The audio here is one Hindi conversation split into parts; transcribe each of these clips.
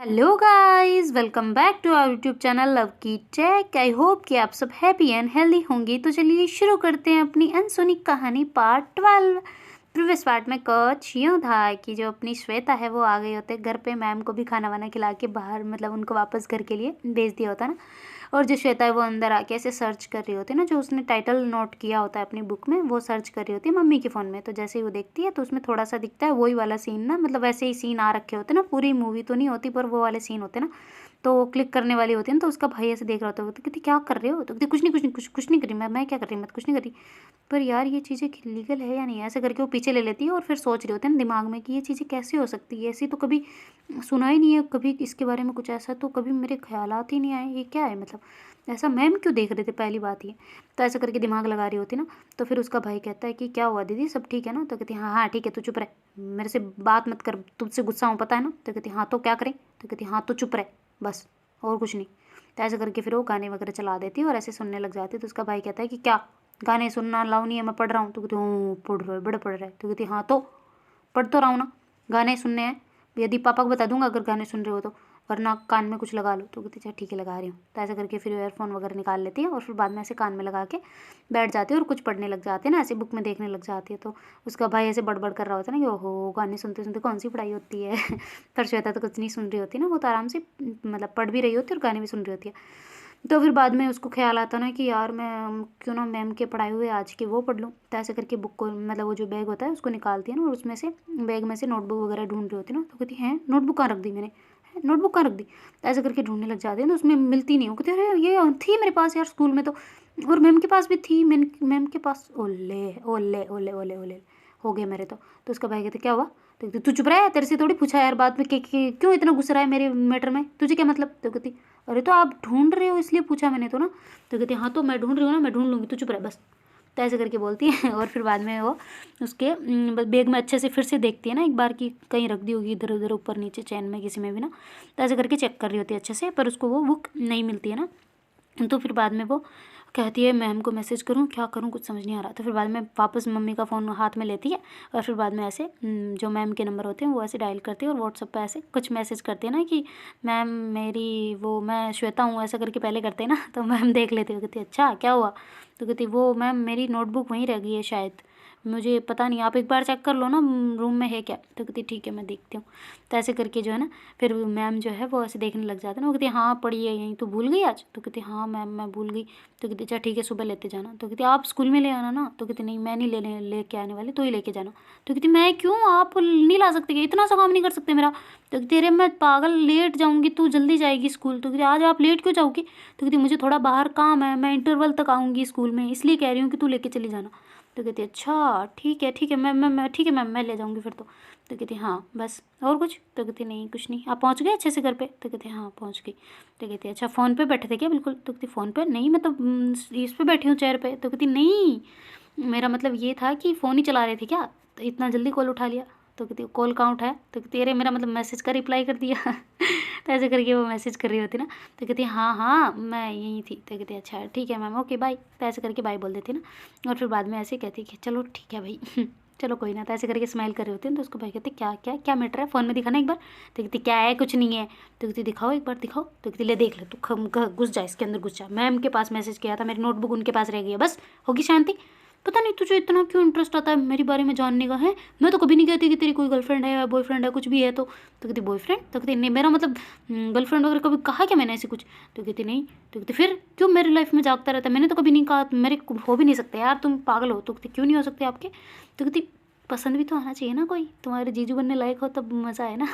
Hello guys, welcome back to our YouTube channel love की टेक। आई होप कि आप सब हैप्पी एंड हेल्दी होंगे। तो चलिए शुरू करते हैं अपनी अनसुनी कहानी पार्ट 12। प्रीवियस पार्ट में कुछ यूँ था कि जो अपनी श्वेता है वो आ गई होते घर पे, मैम को भी खाना वाना खिला के बाहर मतलब उनको वापस घर के लिए भेज दिया होता ना। और जो श्वेता है वो अंदर आके ऐसे सर्च कर रही होती है ना, जो उसने टाइटल नोट किया होता है अपनी बुक में, वो सर्च कर रही होती है मम्मी के फ़ोन में। तो जैसे ही वो देखती है तो उसमें थोड़ा सा दिखता है वही वाला सीन ना, मतलब वैसे ही सीन आ रखे होते ना, पूरी मूवी तो नहीं होती पर वो वाले सीन होते ना। तो वो क्लिक करने वाली होती है ना, तो उसका भाई ऐसे देख रहा होता है, तो कहती क्या कर रहे हो? तो कहती कुछ नहीं कर रही मैं क्या कर रही, मैं तो कुछ नहीं कर रही। पर यार ये चीज़ें लीगल है या नहीं है, ऐसे करके वो पीछे ले लेती है और फिर सोच रही होती है ना दिमाग में कि ये चीज़ें कैसे हो सकती है, ऐसी तो कभी सुना ही नहीं है, कभी इसके बारे में कुछ ऐसा तो कभी मेरे ख्यालात ही नहीं आए, ये क्या है मतलब ऐसा मैम क्यों देख रहे थे, पहली बात ये। तो ऐसा करके दिमाग लगा रही होती ना। तो फिर उसका भाई कहता है कि क्या हुआ दीदी, सब ठीक है ना? तो कहती हाँ हाँ ठीक है, तू चुप रहे, मेरे से बात मत कर, तुझसे गुस्सा हूँ पता है ना? तो कहती हाँ तो क्या करें? तो कहती हाँ तो चुप रहे बस, और कुछ नहीं। तो ऐसा करके फिर वो गाने वगैरह चला देती है और ऐसे सुनने लग जाती है। तो उसका भाई कहता है कि क्या गाने सुनना अलाउ नहीं है, मैं पढ़ रहा हूँ। तो कहती हूँ पढ़ रहे बड़े पढ़ रहे। तो कहती हाँ तो पढ़ तो रहा हूँ ना, गाने सुनने हैं, यदि पापा को बता दूंगा अगर गाने सुन रहे हो तो, वरना कान में कुछ लगा लो। तो कहती अच्छा ठीक है लगा रही हूँ। तो ऐसा करके फिर ईयरफोन वगैरह निकाल लेती है और फिर बाद में ऐसे कान में लगा के बैठ जाती है और कुछ पढ़ने लग जाती है ना, ऐसे बुक में देखने लग जाती है। तो उसका भाई ऐसे बड़बड़ कर रहा होता है ना कि ओहो गाने सुनते सुनते कौन सी पढ़ाई होती है। पर श्वेता तो कुछ नहीं सुन रही होती ना, वो तो आराम से मतलब पढ़ भी रही होती है और गाने भी सुन रही होती है। तो फिर बाद में उसको ख्याल आता ना कि यार मैं क्यों ना मैम के पढ़ाए हुए आज के वो पढ़ लूँ। तो ऐसे करके बुक को मतलब वो जो बैग होता है उसको निकालती है ना, और उसमें से बैग में से नोटबुक वगैरह ढूंढ रही होती है ना। तो कहती है नोटबुक कहाँ रख दी मैंने, नोटबुक कहाँ रख दी? तो ऐसे करके ढूंढने लग जाती है तो उसमें मिलती नहीं हो। कहती अरे ये थी मेरे पास यार स्कूल में तो, और मैम के पास भी थी, मैम के पास। ओले ओले ओले ओले ओले हो गए मेरे तो उसका भाई कहते क्या हुआ? तो कहती तू चुप रहा है, तेरे से थोड़ी पूछा यार बाद में क्यों इतना गुस्सा रहा है मेरे मैटर में, तुझे क्या मतलब? तो कहती अरे तो आप ढूंढ रहे हो इसलिए पूछा मैंने तो ना। तो कहती हाँ तो मैं ढूंढ रही हूँ ना, मैं ढूंढ लूँगी, तू चुप रह बस। तो ऐसे करके बोलती है और फिर बाद में वो उसके बैग में अच्छे से फिर से देखती है ना एक बार, कि कहीं रख दी होगी इधर उधर ऊपर नीचे चैन में किसी में भी ना। तो ऐसे करके चेक कर रही होती है अच्छे से, पर उसको वो बुक नहीं मिलती है ना। तो फिर बाद में वो कहती है मैम को मैसेज करूँ क्या करूँ, कुछ समझ नहीं आ रहा। तो फिर बाद में वापस मम्मी का फ़ोन हाथ में लेती है और फिर बाद में ऐसे जो मैम के नंबर होते हैं वो ऐसे डायल करती है और व्हाट्सएप पे ऐसे कुछ मैसेज करती है ना कि मैम मेरी वो मैं श्वेता हूँ, ऐसा करके पहले करते हैं ना। तो मैम देख लेती है, कहती अच्छा क्या हुआ? तो कहती वो मैम मेरी नोटबुक वहीं रह गई है शायद, मुझे पता नहीं, आप एक बार चेक कर लो ना रूम में है क्या? तो कहती ठीक है मैं देखती हूँ। तो ऐसे करके जो है ना फिर मैम जो है वो ऐसे देखने लग जाते हैं ना। वो कहती हाँ पढ़ी है यहीं, तो भूल गई आज? तो कहती हाँ मैम मैं भूल गई। तो कहती अच्छा ठीक है सुबह लेते जाना। तो कहती आप स्कूल में ले आना ना। तो कहती नहीं मैं नहीं लेके आने वाली, तो ही लेके जाना। तो कहती मैं क्यों, आप नहीं ला सकते क्या, इतना सा काम नहीं कर सकते मेरा? तो कहती अरे मैं पागल लेट जाऊँगी, तू जल्दी जाएगी स्कूल। तो कहती आज आप लेट क्यों जाओगी? तो कहती मुझे थोड़ा बाहर काम है, मैं इंटरवल तक आऊँगी स्कूल में, इसलिए कह रही हूँ कि तू लेके चली जाना। तो कहती अच्छा ठीक है मैं ठीक है मैम मैं ले जाऊँगी फिर तो कहती हाँ बस और कुछ? तो कहती नहीं कुछ नहीं, आप पहुँच गए अच्छे से घर पे? तो कहती हाँ पहुँच गई। तो कहती अच्छा फ़ोन पे बैठे थे क्या बिल्कुल? तो कहती फ़ोन पे नहीं, मैं तो इस पे बैठी हूँ चेयर पे। तो कहती नहीं मेरा मतलब ये था कि फ़ोन ही चला रहे थे क्या, तो इतना जल्दी कॉल उठा लिया? तो कहती कॉल कहाँ उठाया? तो कहती अरे मेरा मतलब मैसेज का रिप्लाई कर दिया। तो ऐसे करके वो मैसेज कर रही होती ना। तो कहती हाँ हाँ मैं यहीं थी। तो कहती अच्छा ठीक है मैम ओके बाय। तो ऐसे करके बाय बोल देती ना। और फिर बाद में ऐसे कहती कि चलो ठीक है भाई। चलो कोई ना। तो ऐसे करके स्माइल कर रहे होते हैं। तो उसको भाई कहते क्या क्या क्या मैटर है, फ़ोन में दिखाना एक बार। तो कहती क्या है, कुछ नहीं है। तो कहती दिखाओ एक बार दिखाओ। तो कहती ले देख ले तू, घुस जा इसके अंदर घुस जा, मैम के पास मैसेज किया था, मेरी नोटबुक उनके पास रह गई है, बस होगी शांति। पता नहीं तुझे इतना क्यों इंटरेस्ट आता है मेरे बारे में जानने का है, मैं तो कभी नहीं कहती कि तेरी कोई गर्लफ्रेंड है या बॉयफ्रेंड है कुछ भी है। तो कहती बॉयफ्रेंड? तो कहती नहीं मेरा मतलब गर्लफ्रेंड वगैरह कभी कहा क्या मैंने ऐसे कुछ? तो कहती नहीं। तो कहती फिर क्यों मेरी लाइफ में जागता रहता है, मैंने तो कभी नहीं कहा, मेरे को हो भी नहीं सकते यार, तुम पागल हो। तो कहती क्यों नहीं हो सकते आपके? तो कहती पसंद भी तो आना चाहिए ना कोई, तुम्हारे जीजू बनने लायक हो तब मज़ा है ना।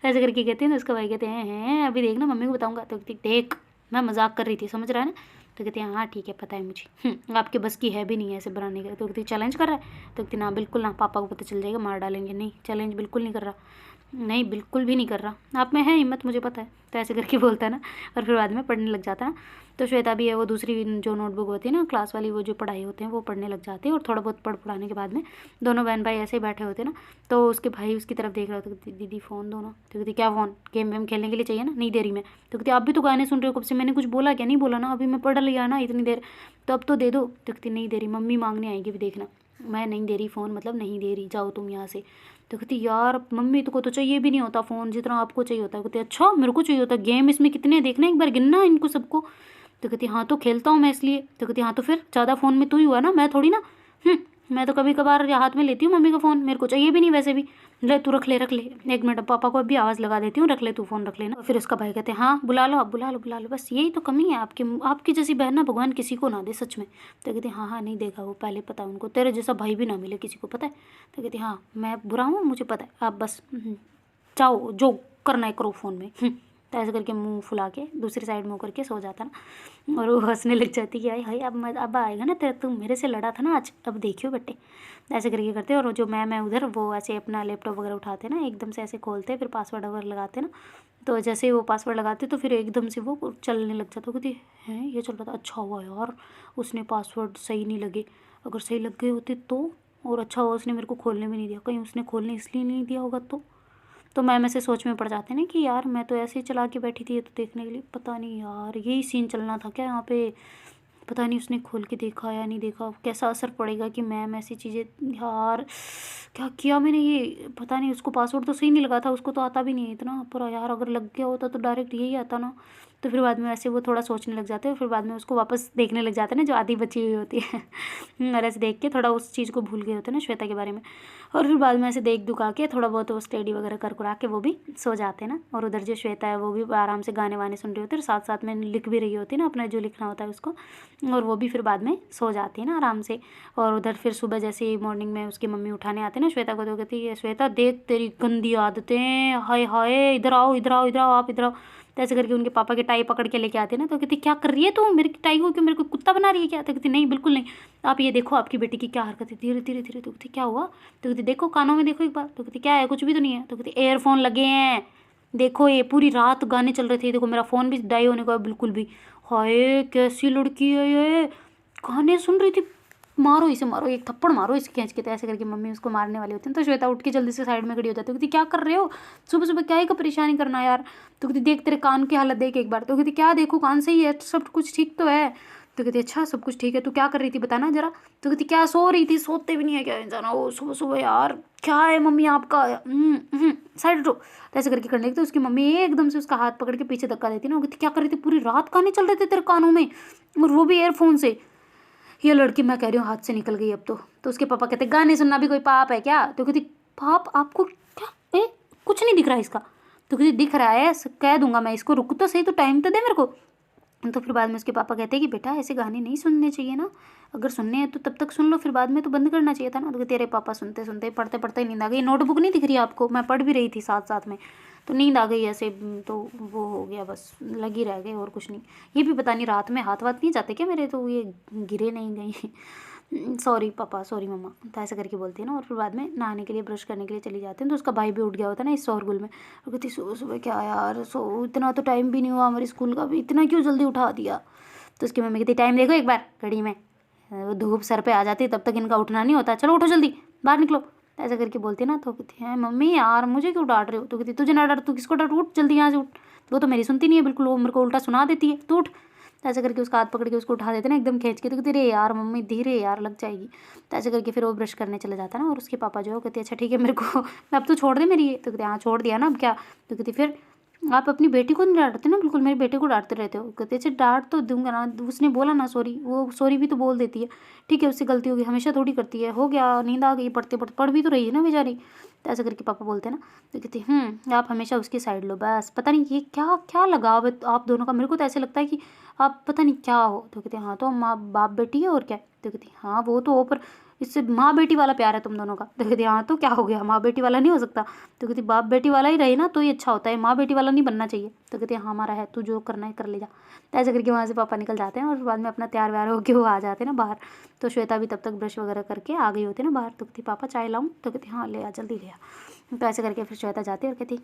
ऐसे करके कहते हैं ना। उसका भाई कहते हैं अभी देखना मम्मी को बताऊंगा। तो कहती देख मैं मजाक कर रही थी समझ रहा है ना। तो कहती हैं हाँ ठीक है पता है मुझे, आपके बस की है भी नहीं है ऐसे बनाने का। तो कहती चैलेंज कर रहा है? तो कहती ना बिल्कुल ना, पापा को पता चल जाएगा मार डालेंगे, नहीं चैलेंज बिल्कुल नहीं कर रहा, नहीं बिल्कुल भी नहीं कर रहा, आप में है हिम्मत मुझे पता है। तो ऐसे करके बोलता है ना। और फिर बाद में पढ़ने लग जाता है ना। तो श्वेता भी है वो दूसरी जो नोटबुक होती है ना क्लास वाली, वो जो पढ़ाई होते हैं वो पढ़ने लग जाते हैं। और थोड़ा बहुत पढ़ाने के बाद में दोनों बहन भाई ऐसे ही बैठे होते हैं ना। तो उसके भाई उसकी तरफ देख रहा होता है, दीदी फ़ोन दो ना। तो कहती क्या फ़ोन, गेम वेम खेलने के लिए चाहिए ना, नहीं दे रही मैं। तो कहती आप भी तो गाने सुन रहे हो कब से, मैंने कुछ बोला क्या? नहीं बोला ना, अभी मैं पढ़ लिया ना इतनी देर, तो अब तो दे दो। तो कहती नहीं दे रही, मम्मी मांगने आएगी भी देखना, मैं नहीं दे रही फ़ोन, मतलब नहीं दे रही, जाओ तुम यहाँ से। तो कहती यार मम्मी को तो चाहिए भी नहीं होता फ़ोन जितना आपको चाहिए होता है। कहती अच्छा मेरे को चाहिए होता है, गेम इसमें कितने देखना एक बार गिनना इनको सबको। तो कहती हाँ तो खेलता हूँ मैं इसलिए। तो कहती हाँ तो फिर ज़्यादा फ़ोन में तू ही हुआ ना, मैं थोड़ी ना। मैं तो कभी कभार हाथ में लेती हूँ मम्मी का फ़ोन, मेरे को चाहिए भी नहीं वैसे भी। ले तू रख ले रख ले, 1 मिनट पापा को अभी आवाज़ लगा देती हूँ, रख ले तू फ़ोन रख लेना। फिर उसका भाई कहते हैं हाँ बुला लो आप, बुला लो बुला लो, बस यही तो कमी है आपकी, आपकी जैसी बहन ना भगवान किसी को ना दे सच में। तो कहते हाँ हाँ नहीं देगा वो, पहले पता उनको तेरे जैसा भाई भी ना मिले किसी को, पता है। तो कहती हाँ मैं बुरा हूँ मुझे पता है, आप बस जाओ जो करना है करो फ़ोन में। तो ऐसे करके मुंह फुला के दूसरी साइड मुंह करके सो जाता ना, और वो हंसने लग जाती कि हाय हाय अब आएगा ना तेरा, तुम मेरे से लड़ा था ना आज, अब देखियो बेटे। ऐसे करके करते। और जो मैं उधर वो ऐसे अपना लैपटॉप वगैरह उठाते ना, एकदम से ऐसे खोलते फिर पासवर्ड वगैरह लगाते ना। तो जैसे ही वो पासवर्ड लगाते तो फिर एकदम से वो चलने लग जाता। कहती हैं ये चल रहा था, अच्छा हुआ यार उसने पासवर्ड सही नहीं लगे, अगर सही लग गए होते तो, और अच्छा हुआ उसने मेरे को खोलने भी नहीं दिया, कहीं उसने खोलने इसलिए नहीं दिया होगा तो मैं से सोच में पड़ जाते ना कि यार मैं तो ऐसे ही चला के बैठी थी ये तो देखने के लिए, पता नहीं यार यही सीन चलना था क्या यहाँ पे, पता नहीं उसने खोल के देखा या नहीं देखा, कैसा असर पड़ेगा कि मैम ऐसी चीज़ें, यार क्या किया मैंने ये, पता नहीं। उसको पासवर्ड तो सही नहीं लगा था, उसको तो आता भी नहीं है इतना, पर यार अगर लग गया होता तो डायरेक्ट यही आता ना। तो फिर बाद में ऐसे वो थोड़ा सोचने लग जाते हैं, फिर बाद में उसको वापस देखने लग जाते हैं ना जो आधी बची हुई होती है। और ऐसे देख के थोड़ा उस चीज़ को भूल गए होते हैं ना श्वेता के बारे में। और फिर बाद में ऐसे देख दुखा के थोड़ा बहुत वो स्टडी वगैरह कर कुरा के वो भी सो जाते हैं ना। और उधर जो श्वेता है वो भी आराम से गाने वाने सुन रही होती है और साथ साथ में लिख भी रही होती है ना अपना जो लिखना होता है उसको, और वो भी फिर बाद में सो जाती है ना आराम से। और उधर फिर सुबह जैसे ही मॉर्निंग में उसकी मम्मी उठाने आते हैं ना श्वेता को, तो कहती है श्वेता देख तेरी गंदी आदतें, हाय हाय इधर आओ इधर आओ इधर आओ आप इधर आओ। तो ऐसे करके उनके पापा की टाई पकड़ के लेके आते हैं ना। तो कहती क्या कर रही है तू, मेरी टाई को क्यों, मेरे को कुत्ता बना रही है क्या। तो कहती नहीं बिल्कुल नहीं, आप ये देखो आपकी बेटी की क्या हरकत है, धीरे धीरे धीरे। तो कहती क्या हुआ। तो कहती देखो कानों में देखो एक बार। तो कहती क्या है, कुछ भी तो नहीं है। तो कहती एयरफोन लगे हैं देखो, ये पूरी रात गाने चल रहे थे, देखो मेरा फ़ोन भी डाई होने का बिल्कुल भी। हाय कैसी लड़की है ये, गाने सुन रही थी, मारो इसे मारो, एक थप्पड़ मारो इसे खींच के। तो ऐसे करके मम्मी उसको मारने वाली होती है। तो श्वेता उठ के जल्दी से साइड में खड़ी हो जाती है। कहती क्या कर रहे हो सुबह सुबह, क्या ही का परेशानी करना यार। तो कहती देख तेरे कान की हालत देख एक बार। तो कहती क्या देखो, कान सही है सब कुछ ठीक तो है। तो कहती अच्छा सब कुछ ठीक है, तो क्या कर रही थी बताना जरा। तो कहती क्या सो रही थी, सोते भी नहीं है क्या इंसान, वो सुबह सुबह यार क्या है मम्मी आपका, साइड हटो। तो ऐसे करके करने लगी। तो उसकी मम्मी एकदम से उसका हाथ पकड़ के पीछे धक्का देती ना। वो कहती क्या कर रही थी, पूरी रात गाने चल रहे थे तेरे कानों में और वो भी एयरफोन से। ये लड़की मैं कह रही हूँ हाथ से निकल गई अब तो उसके पापा कहते गाने सुनना भी कोई पाप है क्या। तो कहती पाप आपको क्या, कुछ नहीं दिख रहा है इसका। तो कहती दिख रहा है, कह दूंगा मैं इसको, रुक तो सही, तो टाइम तो दे मेरे को। तो फिर बाद में उसके पापा कहते हैं कि बेटा ऐसे गाने नहीं सुनने चाहिए ना, अगर सुनने हैं तो तब तक सुन लो, फिर बाद में तो बंद करना चाहिए था ना। तो तेरे पापा सुनते सुनते पढ़ते पढ़ते नींद आ गई, नोटबुक नहीं दिख रही आपको, मैं पढ़ भी रही थी साथ साथ में, तो नींद आ गई ऐसे, तो वो हो गया बस, लगी रह गए और कुछ नहीं। ये भी पता नहीं रात में हाथ वाथ नहीं जाते क्या मेरे, तो ये गिरे नहीं गई। सॉरी पापा सॉरी मम्मा। तो ऐसे करके बोलती है ना। और फिर बाद में नहाने के लिए ब्रश करने के लिए चली जाते हैं। तो उसका भाई भी उठ गया होता है ना इस शोरगुल में। और कहती सुबह सुबह क्या यार, सो इतना तो टाइम भी नहीं हुआ हमारे स्कूल का भी, इतना क्यों जल्दी उठा दिया। तो उसकी मम्मी कहती टाइम देखो एक बार घड़ी में, वो धूप सर पे आ जाती है तब तक इनका उठना नहीं होता, चलो उठो जल्दी बाहर निकलो। ऐसा करके बोलती है ना। तो कहती है मम्मी यार मुझे क्यों डांट रहे हो। तो कहती तुझे ना डांट, तू किसको डांट, उठ जल्दी यहाँ से उठ। वो तो मेरी सुनती नहीं है बिल्कुल, वो मेरे को उल्टा सुना देती है, तू उठ। तो ऐसे करके उसका हाथ पकड़ के उसको उठा देते ना एकदम खींच के। तो कहती रे यार मम्मी धीरे यार लग जाएगी। तो ऐसे करके फिर वो ब्रश करने चले जाता है ना। और उसके पापा जो है कहते अच्छा ठीक है मेरे को अब तो छोड़ दे मेरी ये। तो कहते हाँ छोड़ दिया ना अब क्या। तो कहती फिर आप अपनी बेटी को नहीं डांटते ना बिल्कुल, मेरी बेटी को डांटते रहते हो। कहते अच्छा डांट तो दूंगा ना, उसने बोला ना सॉरी, वो सॉरी भी तो बोल देती है, ठीक है उससे गलती होगी, हमेशा थोड़ी करती है, हो गया नींद आ गई, पढ़ते पढ़ते पढ़ भी तो रही है ना बेचारी। तो ऐसे करके पापा बोलते हैं ना। तो कहती आप हमेशा उसकी साइड लो बस, पता नहीं ये क्या क्या लगाव है आप दोनों का, मेरे को तो ऐसे लगता है कि आप पता नहीं क्या हो। तो कहते हाँ तो माँ बाप बेटी है और क्या। तो कहती हाँ वो तो हो, पर इससे माँ बेटी वाला प्यार है तुम दोनों का। तो कहती हाँ तो क्या हो गया, माँ बेटी वाला नहीं हो सकता। तो कहती बाप बेटी वाला ही रहे ना तो ये अच्छा होता है, माँ बेटी वाला नहीं बनना चाहिए। तो कहती हाँ हमारा है, तू जो करना है कर ले जा। तो ऐसे करके वहाँ से पापा निकल जाते हैं। और बाद में अपना तैयार व्यार होकर वो आ जाते हैं ना बाहर। तो श्वेता भी तब तक ब्रश वगैरह करके आ गई होती है ना बाहर। तो कहती पापा चाय लाऊं। तो कहती हाँ ले आ जल्दी ले आ। तो ऐसे करके फिर श्वेता जाती है और कहती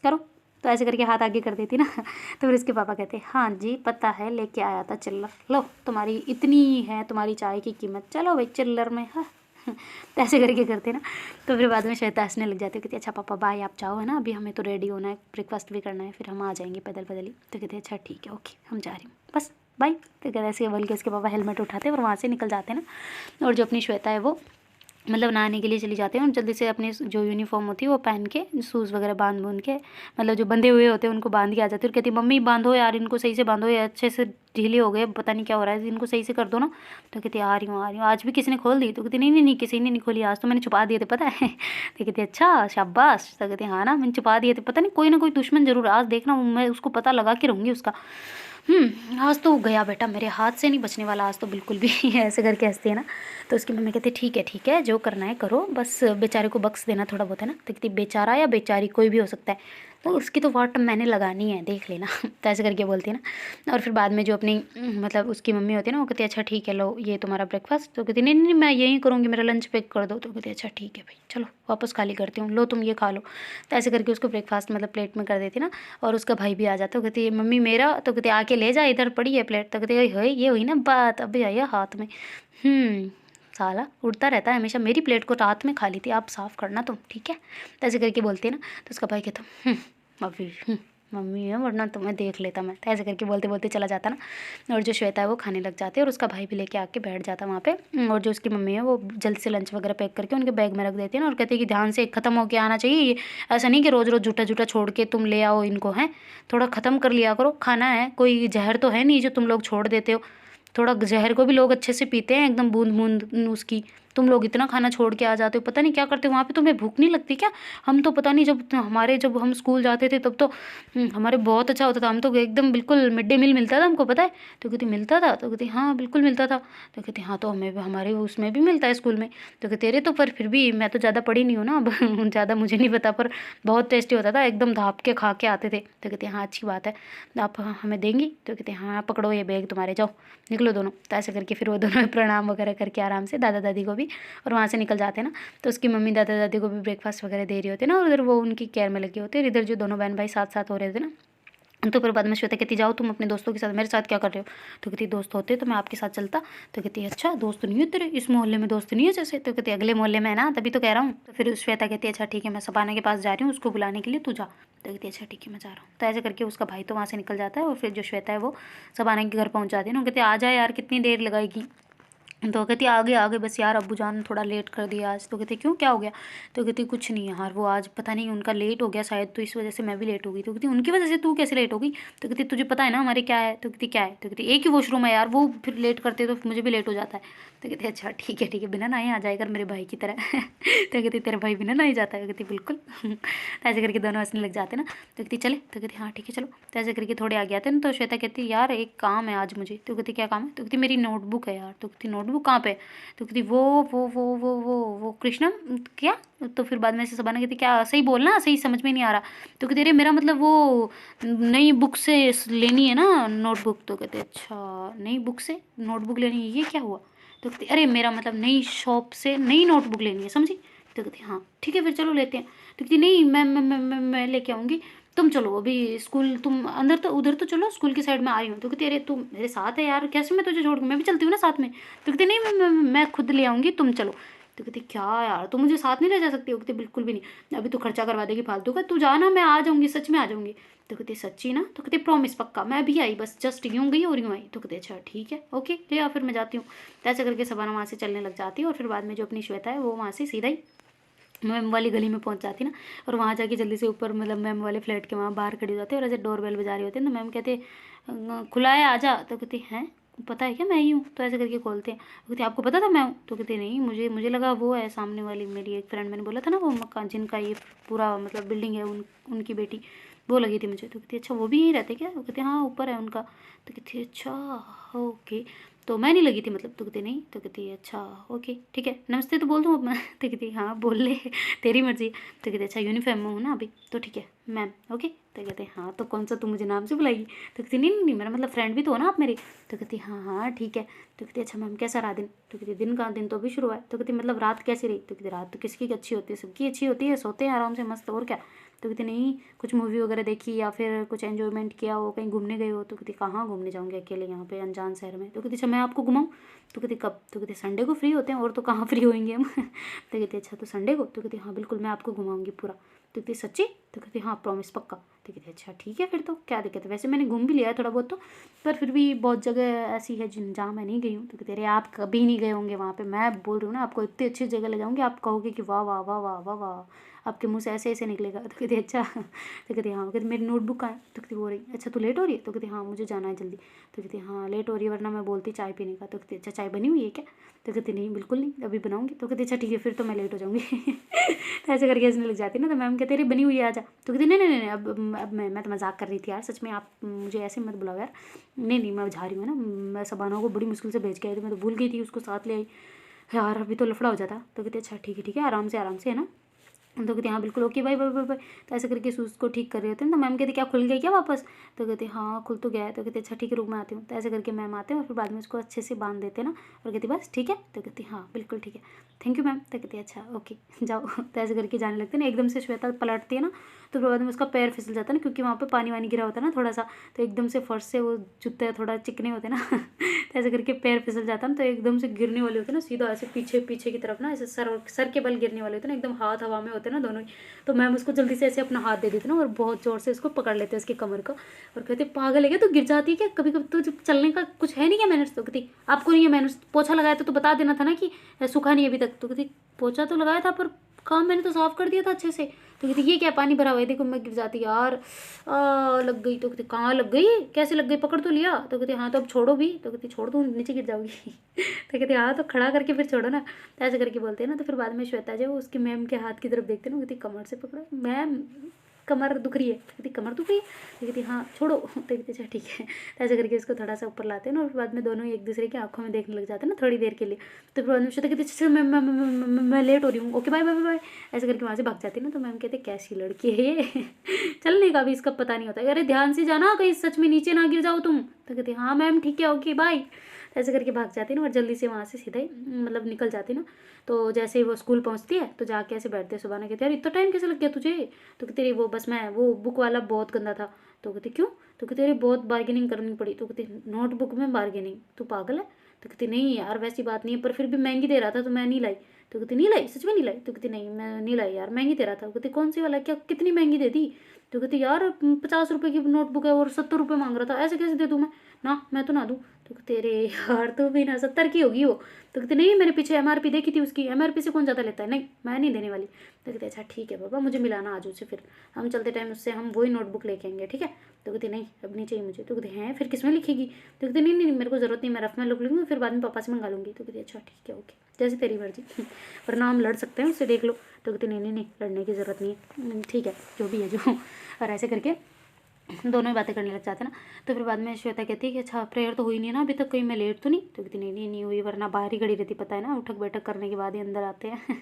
करो। तो ऐसे करके हाथ आगे कर देती ना। तो फिर उसके पापा कहते हाँ जी पता है लेके आया था चिल्लर, लो तुम्हारी इतनी है तुम्हारी चाय की कीमत, चलो भाई चिल्लर में। हाँ तो ऐसे करके करते ना। तो फिर बाद में श्वेता हंसने लग जाती है, कहती अच्छा पापा बाय आप जाओ है ना, अभी हमें तो रेडी होना है, ब्रेकफास्ट भी करना है, फिर हम आ जाएंगे पैदल पैदल ही। तो कहते अच्छा ठीक है ओके हम जा रही हूँ बस बाय। तो कहते ऐसे बोल के उसके पापा हेलमेट उठाते और वहाँ से निकल जाते हैं ना। और जो अपनी श्वेता है वो मतलब नहाने के लिए चली जाते हैं और जल्दी से अपनी जो यूनिफॉर्म होती है वो पहन के शूज़ वगैरह बांध बूंद के, मतलब जो बंधे हुए होते हैं उनको बांध के आ जाती है और कहती मम्मी बांधो यार इनको सही से बांधो, ये अच्छे से ढीले हो गए, पता नहीं क्या हो रहा है, इनको सही से कर दो ना। तो कहती आ रही हूँ आज भी किसी ने खोल दी? तो कहती नहीं नहीं नहीं किसी ने नहीं खोली, आज तो मैंने छुपा दिए थे पता है। तो कहती अच्छा शाबाश। तो कहती हाँ ना मैंने छुपा दिए थे, पता नहीं कोई ना कोई दुश्मन जरूर, आज देखना मैं उसको पता लगा के रहूँगी उसका। आज तो गया बेटा, मेरे हाथ से नहीं बचने वाला आज तो बिल्कुल भी। ऐसे करके हंसती है ना। तो उसकी मम्मी कहती ठीक है जो करना है करो, बस बेचारे को बख्श देना थोड़ा बहुत है ना। तो कहती बेचारा या बेचारी कोई भी हो सकता है, तो उसकी तो वाट मैंने लगानी है देख लेना। तो ऐसे करके बोलती है ना। और फिर बाद में जो अपनी मतलब उसकी मम्मी होती है ना वो कहती है अच्छा ठीक है लो ये तुम्हारा ब्रेकफास्ट। तो कहती नहीं नहीं मैं यही करूँगी, मेरा लंच पैक कर दो। तो कहती अच्छा ठीक है भाई चलो वापस खाली करती हूँ, लो तुम ये खा लो। तो ऐसे करके उसको ब्रेकफास्ट मतलब प्लेट में कर देती ना। और उसका भाई भी आ जाता, कहती है मम्मी मेरा। तो कहती आके ले जा इधर पड़ी है प्लेट। तो कहती है ये हुई ना बात, अभी आया हाथ में। साला उड़ता रहता है हमेशा, मेरी प्लेट को रात में खा ली थी, आप साफ़ करना तुम ठीक है। तो ऐसे करके बोलती है ना। तो उसका भाई कहता अभी मम्मी है वरना तुम्हें देख लेता मैं। तो ऐसे करके बोलते बोलते चला जाता ना। और जो श्वेता है वो खाने लग जाती है और उसका भाई भी लेके आके बैठ जाता वहाँ पे। और जो उसकी मम्मी है वो जल्दी से लंच वगैरह पैक करके उनके बैग में रख देती है ना। और कहती है कि ध्यान से ख़त्म होके आना चाहिए ये, ऐसा नहीं कि रोज़ रोज़ झूठा झूठा छोड़ के तुम ले आओ इनको, हैं थोड़ा ख़त्म कर लिया करो, खाना है कोई जहर तो है नहीं जो तुम लोग छोड़ देते हो। थोड़ा जहर को भी लोग अच्छे से पीते हैं एकदम बूंद बूंद उसकी, तुम लोग इतना खाना छोड़ के आ जाते हो, पता नहीं क्या करते हो वहाँ पे, तुम्हें भूख नहीं लगती क्या? हम तो पता नहीं जब हम स्कूल जाते थे तब तो हमारे बहुत अच्छा होता था, हम तो एकदम बिल्कुल मिड डे मील मिलता था हमको पता है। तो कहती मिलता था? तो कहती हाँ बिल्कुल मिलता था। तो कहती हाँ तो हमें हमारे उसमें भी मिलता है स्कूल में। तो कहती तेरे तो पर फिर भी मैं तो ज़्यादा पढ़ी नहीं हूँ ना अब। ज़्यादा मुझे नहीं पता, पर बहुत टेस्टी होता था एकदम धाप के खा के आते थे। तो कहती हाँ अच्छी बात है आप हमें देंगी? तो कहते हाँ पकड़ो ये बैग तुम्हारे, जाओ निकलो दोनों। तो ऐसे करके फिर वो दोनों प्रणाम वगैरह करके आराम से दादा दादी को भी, और वहाँ से निकल जाते हैं ना। तो उसकी मम्मी दादा दादी को भी ब्रेकफास्ट वगैरह दे रही होती है ना, और उधर वो उनकी केयर में लगे होते हैं। इधर जो दोनों बहन भाई साथ साथ हो रहे थे ना। तो फिर बाद में श्वेता कहती जाओ तुम अपने दोस्तों के साथ, मेरे साथ क्या कर रहे हो? तो कहती दोस्त होते तो मैं आपके साथ चलता। तो कहती अच्छा दोस्त नहीं है तेरे, इस मोहल्ले में दोस्त नहीं है जैसे? तो कहती अगले मोहल्ले में है ना, तभी तो कह रहा हूँ। तो फिर श्वेता कहती है अच्छा ठीक है मैं सबाना के पास जा रही हूँ उसको बुलाने के लिए, तू जा। तो कहती अच्छा ठीक है मैं जा रहा हूँ। तो ऐसे करके उसका भाई तो वहाँ से निकल जाता है और फिर जो श्वेता है वो सबाना के घर पहुँच जाती है ना। कहती आ जा यार कितनी देर लगाएगी? तो कहती आगे आगे बस यार अब्बू जान थोड़ा लेट कर दिया आज। तो कहती क्यों क्या हो गया? तो कहती कुछ नहीं यार वो आज पता नहीं उनका लेट हो गया शायद, तो इस वजह से मैं भी लेट हो गई। तो कहती उनकी वजह से तू कैसे लेट हो गई? तो कहती तुझे पता है ना हमारे क्या है? तो कहती क्या है? तो कहती एक ही वॉशरूम है यार, वो फिर लेट करते तो मुझे भी लेट हो जाता है। तो कहती अच्छा ठीक है बिना नहाए आ जाएगा मेरे भाई की तरह। तो कहती तेरा भाई बिना नहाए जाता है? कहती बिल्कुल। तो ऐसे करके दोनों हंसने लग जाते ना। तो कहती चले? तो कहती हाँ ठीक है चलो। तो ऐसे करके थोड़े आगे आते ना। तो श्वेता कहती यार एक काम है आज मुझे। तो कहती क्या काम है? तो कहती मेरी नोटबुक है यार। तो कहती नोटबुक कहाँ पे? तो कहती वो कृष्णा क्या? तो फिर बाद में से सबाना कहती क्या सही बोलना, सही समझ में नहीं आ रहा। तो कहती अरे मेरा मतलब वो नई बुक से लेनी है ना नोटबुक। तो कहते अच्छा नई बुक से नोटबुक लेनी है, ये क्या हुआ? तो कहती अरे मेरा मतलब नई शॉप से नई नोटबुक लेनी है, समझी? तो कहती हाँ ठीक है फिर चलो लेते हैं। तो कहती नहीं मैं लेके आऊँगी, तुम चलो अभी स्कूल, तुम अंदर तो उधर तो चलो स्कूल की साइड में आ रही हूँ। तो कहती अरे तुम मेरे साथ है यार, कैसे मैं तुझे छोड़ दूँ, मैं भी चलती हूँ ना साथ में। तो कहती नहीं मैं खुद ले आऊँगी तुम चलो। तो कहती क्या यार तुम मुझे साथ नहीं ले जा सकती हो? कहती बिल्कुल भी नहीं, अभी तो खर्चा करवा देगी फालतू का, तू जा ना मैं आ जाऊँगी सच में आ जाऊँगी। तो कहती सच्ची ना? तो कहती प्रॉमिस पक्का, मैं अभी आई बस जस्ट यूँ गई और यूँ आई। तो कहती अच्छा ठीक है ओके ले आ फिर मैं जाती हूँ। तो ऐसे करके सबाना वहाँ से चलने लग जाती है और फिर बाद में जो अपनी श्वेता है वो वहाँ से सीधा ही मैम वाली गली में पहुंच जाती ना। और वहाँ जाके जल्दी से ऊपर मतलब मैम वाले फ्लैट के वहाँ बाहर खड़ी हो जाती है और ऐसे डोर बेल बजा रही होती है। तो मैम कहते खुला है आजा। तो कहती हैं पता है क्या मैं ही हूँ? तो ऐसे करके खोलते हैं। कहती आपको पता था मैं हूँ? तो कहती नहीं मुझे लगा वो है सामने वाली मेरी एक फ्रेंड, मैंने बोला था ना वो मकान जिनका ये पूरा मतलब बिल्डिंग है उनकी बेटी, वो लगी थी मुझे। तो कहती अच्छा वो भी यहीं रहते क्या? तो कहते हाँ ऊपर है उनका। तो कहती अच्छा ओके, तो मैं नहीं लगी थी मतलब? तो कहती नहीं। तो कहती अच्छा ओके ठीक है नमस्ते तो बोल दूँ अब मैं? तो कहती हाँ बोल ले तेरी मर्जी। तो कहती अच्छा यूनिफॉर्म में हूँ ना अभी, तो ठीक है मैम ओके। तो कहते हाँ तो कौन सा तुम मुझे नाम से बुलाएगी? तो कहती नहीं मेरा मतलब फ्रेंड भी तो हो ना आप मेरी। तो कहती हाँ ठीक है। तो कहती अच्छा मैम कैसा रहा दिन? तो कहती दिन का दिन तो अभी शुरू हुआ है। तो कहती मतलब रात कैसी रही? तो कहती रात तो किसकी अच्छी होती है, सबकी अच्छी होती है, सोते हैं आराम से मस्त और क्या। तो कहती नहीं कुछ मूवी वगैरह देखी या फिर कुछ एंजॉयमेंट किया हो, कहीं घूमने गए हो? तो कहती कहाँ घूमने जाऊँगी अकेले यहाँ पे अनजान शहर में। तो कहती अच्छा मैं आपको घुमाऊँ? तो कहती कब? तो कहती संडे को फ्री होते हैं और तो कहाँ फ्री होंगे हम। तो कहती अच्छा तो संडे को? तो कहती हाँ बिल्कुल मैं आपको घुमाऊँगी पूरा। तो कहती सच्ची? तो कहती हाँ प्रॉमिस पक्का। तो कहती अच्छा ठीक है फिर तो क्या दिक्कत है, वैसे मैंने घूम भी लिया है थोड़ा बहुत तो, पर फिर भी बहुत जगह ऐसी है जहाँ मैं नहीं गई हूँ। तो कहते अरे आप कभी नहीं गए होंगे वहाँ पे, मैं बोल रही हूँ ना आपको इतनी अच्छी जगह ले जाऊँगी, आप कहोगे कि वाह वाह वाह वाह वाह वाह, आपके मुँह से ऐसे ऐसे निकलेगा। तो कहती अच्छा। तो कहती हाँ। कहती मेरी नोटबुक कहाँ है? तो कहती हो रही। अच्छा तू लेट हो रही है? तो कहती हाँ मुझे जाना है जल्दी। तो कहती हाँ लेट हो रही है वरना मैं बोलती चाय पीने का। तो कहती अच्छा चाय बनी हुई है क्या? तो कहती नहीं बिल्कुल नहीं, अभी बनाऊंगी। तो कहती अच्छा ठीक है फिर तो मैं लेट हो जाऊँगी। तो ऐसे करके हंसने लग जाती ना, तो मैम कहती अरे बनी हुई है आजा। तो कहती नहीं नहीं नहीं अब मैं तो मजाक कर रही थी यार, सच में आप मुझे ऐसे मत बुलाओ यार। नहीं नहीं मैं जा रही हूँ ना, मैं सबाना को बड़ी मुश्किल से भेज के आई थी, मैं तो भूल गई थी उसको साथ ले आई यार, अभी तो लफड़ा हो जाता। तो कहती अच्छा ठीक है आराम से है ना। तो कहते हाँ बिल्कुल okay bye bye bye bye. तो ऐसे करके शूज़ को ठीक कर रहे होते हैं, तो मैम कहती क्या खुल गया क्या वापस? तो कहते हाँ खुल तो गया है। तो कहते अच्छा ठीक है रुक मैं आती हूँ। तो ऐसे करके मैम आते हैं और फिर बाद में उसको अच्छे से बांध देते हैं ना, और कहती बस ठीक है? तो कहती हाँ बिल्कुल ठीक है, थैंक यू मैम। तो कहती अच्छा ओके जाओ। तो ऐसे करके जाने लगते हैं ना, एकदम से श्वेता पलटती है ना, तो फिर बाद में उसका पैर फिसल जाता है ना, क्योंकि वहाँ पे पानी वानी गिरा होता है ना थोड़ा सा, तो एकदम से फर्श से वो जूते थोड़ा चिकने होते हैं ना। तो ऐसे करके पैर फिसल जाता है ना, तो एकदम से गिरने वाले होते हैं ना, सीधा ऐसे पीछे पीछे की तरफ ना, ऐसे सर के बल गिरने वाले होते हैं ना, एकदम हाथ हवा में होते हैं ना दोनों ही। तो मैम उसको जल्दी से ऐसे अपना हाथ दे देते ना, और बहुत ज़ोर से उसको पकड़ लेते हैं उसकी कमर को, और कहते पागल है क्या तो गिर जाती है क्या, कभी कभी तो जब चलने का कुछ है नहीं क्या मैनर्स? तो कहती आपको नहीं है मैनर्स, पोछा लगाया तो बता देना था ना कि सूखा नहीं अभी तक। तो कहती पोछा तो लगाया था पर काम मैंने तो साफ कर दिया था अच्छे से। तो कहती ये क्या पानी भरा हुआ है देखो, मैं गिर जाती यार, लग गई। तो कहती कहाँ लग गई, कैसे लग गई, पकड़ तो लिया। तो कहती हाँ तो अब छोड़ो भी। तो कहती छोड़ दूँ, नीचे गिर जाओगी। तो कहती हाँ तो खड़ा करके फिर छोड़ो ना। तो ऐसे करके बोलते हैं ना, तो फिर बाद में श्वेता जो उसकी मैम के हाथ की तरफ देखते हैं ना, कहती कमर से पकड़ो मैम, कमर दुख रही है। कहती कमर दुख रही है? तो कहती हाँ छोड़ो। तो कहती अच्छा ठीक है। तो ऐसे करके उसको थोड़ा सा ऊपर लाते हैं ना, और बाद में दोनों एक दूसरे की आंखों में देखने लग जाते हैं ना थोड़ी देर के लिए। तो फिर बाद में श्वेता कहती अच्छा मैं लेट हो रही हूँ, ओके बाय बाय बाय। ऐसे करके वहाँ से भाग जाती है ना, तो मैम कहते कैसी लड़की है ये। चलने का भी इसका पता नहीं होता, अरे ध्यान से जाना कहीं सच में नीचे ना गिर जाओ तुम। तो कहती हाँ मैम ठीक है ओके बाय। ऐसे करके भाग जाती है ना, और जल्दी से वहाँ से सीधा ही मतलब निकल जाती ना। तो जैसे ही वो स्कूल पहुँचती है तो जाके ऐसे बैठते हैं, सुबह ने कहते यार इतना टाइम कैसे लग गया तुझे? तो कहती रही वो बस मैं वो बुक वाला बहुत गंदा था। तो कहती क्यों? तो कहती अरे बहुत बार्गेनिंग करनी पड़ी। तो कहती नोटबुक में बार्गेनिंग, तू पागल है? तो कहती नहीं यार वैसी बात नहीं है, पर फिर भी महंगी दे रहा था तो मैं नहीं लाई। तो कहती नहीं लाई, सच में नहीं लाई? तो कहती नहीं मैं नहीं लाई यार, महंगी दे रहा था। कहती कौन सी वाला, क्या कितनी महंगी दे दी? तो कहती यार 50 रुपये की नोटबुक है और 70 रुपये मांग रहा था, ऐसे कैसे दे दूँ मैं तो ना दूँ। तो तेरे यार तो भी ना 70 की होगी वो। तो कहते नहीं मैंने पीछे MRP देखी थी उसकी, MRP से कौन ज़्यादा लेता है, नहीं मैं नहीं देने वाली। तो कहते अच्छा ठीक है बाबा मुझे मिलाना आज उससे, फिर हम चलते टाइम उससे हम वही नोटबुक लेके आएंगे ठीक है। तो कहते नहीं अब नहीं चाहिए मुझे। तो कहते हैं फिर किस में लिखेगी? तो कहते नहीं नहीं मेरे को ज़रूरत नहीं, मैं रफ में लिख लूँगी, फिर बाद में पापा से मंगा लूँगी। तो कहते अच्छा ठीक है ओके जैसे तेरी मर्जी। वरना हम लड़ सकते हैं उससे, देख लो। तो कहते नहीं नहीं नहीं लड़ने की ज़रूरत नहीं है, ठीक है जो भी है जो। और ऐसे करके दोनों ही बातें करने लग जाते हैं ना। तो फिर बाद में श्वेता कहती है कि अच्छा प्रेयर तो हुई नहीं ना अभी तक, कहीं मैं लेट तो नहीं? तो कहती नहीं हुई, वरना बाहर ही खड़ी रहती, पता है ना उठक बैठक करने के बाद ही अंदर आते हैं।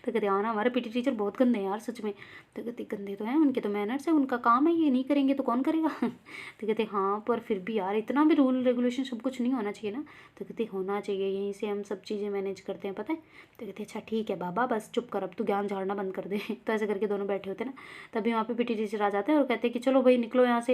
तो कहते हाँ ना हमारे PT टीचर बहुत गंदे हैं यार सच में। तो कहती गंदे तो हैं, उनके तो मैनर्स है, उनका काम है, ये नहीं करेंगे तो कौन करेगा? तो कहते हाँ पर फिर भी यार इतना भी रूल रेगुलेशन सब कुछ नहीं होना चाहिए ना। तो कहती होना चाहिए, यहीं से हम सब चीज़ें मैनेज करते हैं पता है। तो कहते अच्छा ठीक है बाबा बस चुप कर, अब तू ज्ञान झाड़ना बंद कर दे। तो ऐसे करके दोनों बैठे होते हैं ना, तभी वहाँ पे PT टीचर आ जाते हैं और कहते हैं कि चलो भाई निकलो यहाँ से,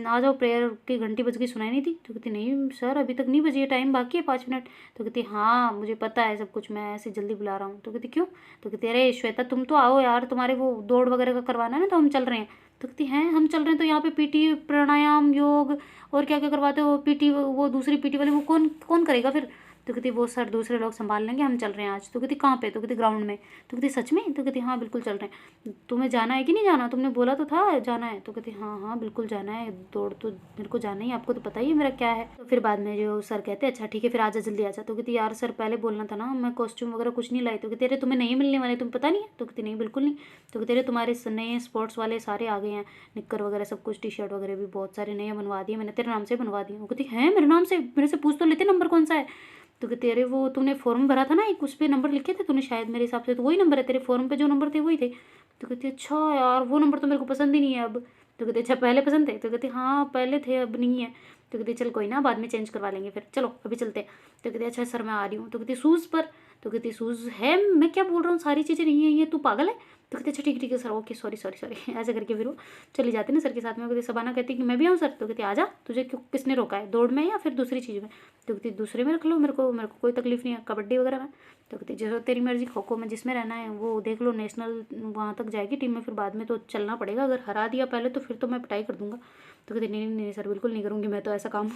आ जाओ प्रेयर की घंटी बज गई, सुनाई नहीं थी? तो कहती नहीं सर अभी तक नहीं बजी है, टाइम बाकी है 5 मिनट। तो कहती हाँ मुझे पता है सब कुछ, मैं ऐसे जल्दी बुला रहा हूँ। तो कहती क्यों? तो कहती अरे श्वेता तुम तो आओ यार, तुम्हारे वो दौड़ वगैरह का करवाना है ना, तो हम चल रहे हैं। तो कहती हैं हम चल रहे हैं, तो यहाँ पे PT प्राणायाम योग और क्या क्या करवाते हो PT, वो दूसरी PT वाले वो कौन कौन करेगा फिर? तो कहती वो सर दूसरे लोग संभाल लेंगे, हम चल रहे हैं आज। तो कहती कहाँ पे? तो कहती ग्राउंड में। तो कहती सच में? तो कहती हाँ बिल्कुल चल रहे हैं। तुम्हें जाना है कि नहीं जाना, तुमने बोला तो था जाना है। तो कहती हाँ बिल्कुल जाना है, दौड़ तो मेरे को जाना ही, आपको तो पता ही है मेरा क्या है। तो फिर बाद में जो सर कहते हैं अच्छा ठीक है फिर आजा जल्दी आजा। तो कहती यार सर पहले बोलना था ना, मैं कॉस्ट्यूम वगैरह कुछ नहीं लाई। तो कहते अरे तुम्हें नहीं मिलने वाले, तुम्हें पता नहीं है? तो कहती नहीं बिल्कुल नहीं। तो कहते अरे तुम्हारे नए स्पोर्ट्स वाले सारे आ गए हैं, निक्कर वगैरह सब कुछ, T-शर्ट वगैरह भी बहुत सारे नए बनवा दिए मैंने, तेरे नाम से बनवा दिए। वो कहती हैं मेरे नाम से? मेरे से पूछ तो लेते नंबर कौन सा है। तो कहते अरे वो तूने फॉर्म भरा था ना एक, उस पर नंबर लिखे थे तूने शायद, मेरे हिसाब से तो वही नंबर है, तेरे फॉर्म पे जो नंबर थे वही थे। तो कहते अच्छा यार वो नंबर तो मेरे को पसंद ही नहीं है अब। तो कहते अच्छा पहले पसंद थे? तो कहते हाँ पहले थे अब नहीं है। तो कहते चल कोई ना बाद में चेंज करवा लेंगे, फिर चलो अभी चलते हैं। तो कहते अच्छा सर मैं आ रही हूँ। तो कहती शूज़ पर? तो कहती शूज़ है, मैं क्या बोल रहा हूँ सारी चीज़ें नहीं है ये, तू पागल है? तो कहते अच्छा ठीक है sir, okay sorry sorry sorry ऐसे करके फिर वो चली जाती ना सर के साथ में। कहती शबाना कहती कि मैं भी आऊँ सर? तो कहती आजा, तुझे किसने रोका है, दौड़ में या फिर दूसरी चीज़ में? तो कहती दूसरे में रख लो, मेरे को कोई तकलीफ नहीं है, कबड्डी वगैरह में। तो कहती जो तेरी मर्जी, खो खो में जिसमें रहना है वो देख लो, नेशनल वहाँ तक जाएगी टीम में, फिर बाद में तो चलना पड़ेगा, अगर हरा दिया पहले तो फिर तो मैं पिटाई कर दूंगा। तो कहती नहीं नहीं नहीं सर, बिल्कुल नहीं करूँगी मैं तो ऐसा काम,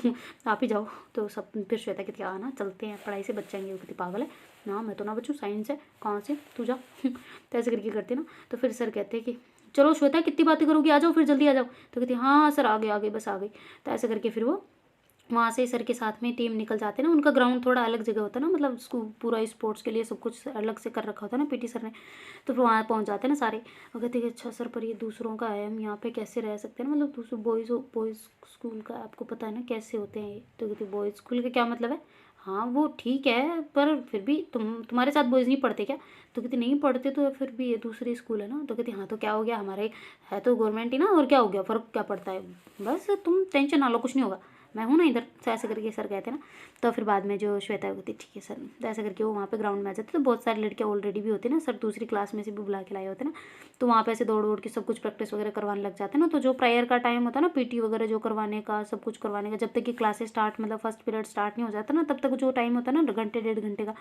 आप ही जाओ। तो सब फिर श्वेता कहती आना चलते हैं, पढ़ाई से बच जाएंगे। वो कहती पागल है ना, मैं तो ना बचूँ, साइंस है, कहाँ से, तू जा। तो ऐसे करके करते ना। तो फिर सर कहते हैं कि चलो श्वेता कितनी बातें करोगी, आ जाओ फिर जल्दी आ जाओ। तो कहती हाँ सर आ गई बस आ गई। तो ऐसे करके फिर वो वहाँ से सर के साथ में टीम निकल जाते ना। उनका ग्राउंड थोड़ा अलग जगह होता है ना, मतलब उसको पूरा स्पोर्ट्स के लिए सब कुछ अलग से कर रखा होता है ना पीटी सर ने। तो फिर वहाँ पहुँच जाते ना सारे, और कहते हैं अच्छा सर पर ये दूसरों का है, हम यहाँ पे कैसे रह सकते हैं, मतलब दूसरे बॉयज़ स्कूल का आपको पता है ना कैसे होते हैं। तो कहते बॉयज़ स्कूल का क्या मतलब है? हाँ वो ठीक है, पर फिर भी तुम्हारे साथ बॉयज़ नहीं पढ़ते क्या? तो कहती नहीं पढ़ते, तो फिर भी ये दूसरी स्कूल है ना। तो कहती हाँ तो क्या हो गया, हमारे है तो गवर्नमेंट ही ना, और क्या हो गया, फ़र्क क्या पड़ता है, बस तुम टेंशन ना लो, कुछ नहीं होगा, मैं हूँ ना इधर। तो ऐसे करके सर कहते हैं ना। तो फिर बाद में जो श्वेता होती ठीक है सर, तो ऐसे करके वो वहाँ पे ग्राउंड में आ जाते। तो बहुत सारी लड़कियाँ ऑलरेडी भी होती है ना, सर दूसरी क्लास में से भी बुला के लाए होते हैं ना। तो वहाँ पे ऐसे दौड़ के सब कुछ प्रैक्टिस वगैरह करवाने लग जाते हैं ना। तो जो प्रेयर का टाइम होता है ना, पीटी वगैरह जो करवाने का, सब कुछ करवाने का, जब तक कि क्लासेस स्टार्ट मतलब फर्स्ट पीरियड स्टार्ट नहीं हो जाता ना, तब तक जो टाइम होता है ना घंटे 1.5 घंटे का,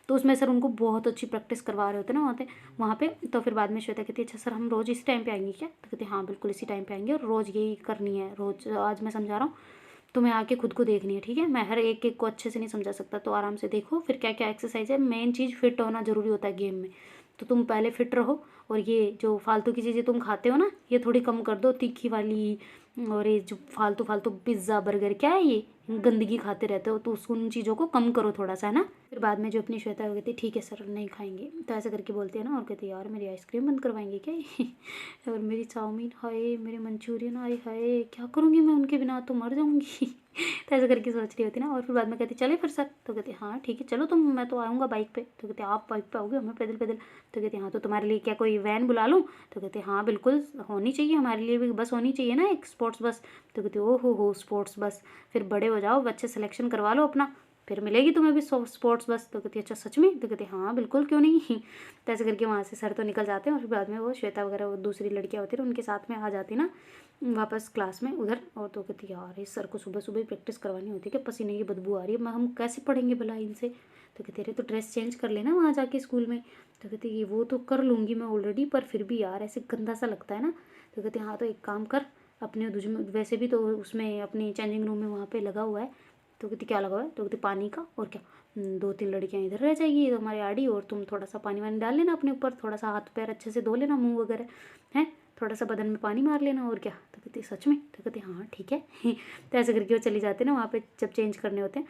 तो उसमें सर उनको बहुत अच्छी प्रैक्टिस करवा रहे होते हैं ना वहाँ पे। तो फिर बाद में श्वेता कहती है अच्छा सर हम रोज़ इसी टाइम पे आएंगे क्या? तो कहते हाँ बिल्कुल इसी टाइम पे आएंगे, और रोज़ यही करनी है, रोज़ आज मैं समझा रहा हूँ, तुम्हें आके खुद को देखनी है, ठीक है? मैं हर एक को अच्छे से नहीं समझा सकता, तो आराम से देखो फिर क्या क्या एक्सरसाइज है। मेन चीज़ फिट होना ज़रूरी होता है गेम में, तो तुम पहले फिट रहो, और ये जो फालतू की चीज़ें तुम खाते हो ना, ये थोड़ी कम कर दो, तीखी वाली, और ये जो फालतू फालतू पिज़्ज़ा बर्गर क्या है ये गंदगी खाते रहते हो, तो उन चीज़ों को कम करो थोड़ा सा, है ना। फिर बाद में जो अपनी श्वेता हो कहती ठीक है सर नहीं खाएंगे, तो ऐसे करके बोलते हैं ना, और कहते यार मेरी आइसक्रीम बंद करवाएंगे क्या और मेरी चाउमीन हाय, मेरे मंचूरियन आए हाय, क्या करूँगी मैं उनके बिना, तो मर जाऊँगी तो ऐसे करके सोच रही होती ना। और फिर बाद में कहती चले फिर सर? तो कहते हाँ ठीक है चलो तुम, मैं तो आऊँगा बाइक पे। तो कहते आप बाइक पे आओगे, हमें पैदल पैदल? तो कहते हाँ तो तुम्हारे लिए क्या कोई वैन बुला लूँ? तो कहते हाँ बिल्कुल होनी चाहिए, हमारे लिए भी बस होनी चाहिए ना, एक स्पोर्ट्स बस। तो कहते ओ हो स्पोर्ट्स बस, फिर बड़े हो जाओ, बच्चे सिलेक्शन करवा लो अपना, फिर मिलेगी तुम्हें भी स्पोर्ट्स बस। तो कहती अच्छा सच में? तो कहती हाँ बिल्कुल क्यों नहीं तो ऐसे करके वहाँ से सर तो निकल जाते हैं, और फिर बाद में वो श्वेता वगैरह वो दूसरी लड़कियाँ होती हैं उनके साथ में आ जाती ना वापस क्लास में उधर। और तो कहती यार इस सर को सुबह सुबह प्रैक्टिस करवानी होती है कि पसीने की बदबू आ रही है, मैं हम कैसे पढ़ेंगे भला इनसे। तो कहते अरे तो ड्रेस चेंज कर लेना वहाँ जाके स्कूल में। तो कहती ये वो तो कर लूँगी मैं ऑलरेडी, पर फिर भी यार ऐसे गंदा सा लगता है ना। तो कहते हाँ तो एक काम कर, अपने वैसे भी तो उसमें अपनी चेंजिंग रूम में वहाँ पे लगा हुआ है। तो कहती क्या लगा हुआ है? तो कहती पानी का, और क्या 2-3 लड़कियाँ इधर रह जाएगी तो हमारी आड़ी, और तुम थोड़ा सा पानी वानी डाल लेना अपने ऊपर, थोड़ा सा हाथ पैर अच्छे से धो लेना, मुंह वगैरह हैं, थोड़ा सा बदन में पानी मार लेना, और क्या। तो कहती सच में? तो कहती हाँ ठीक है तो ऐसे करके वो चली जाते ना वहाँ पे, जब चेंज करने होते हैं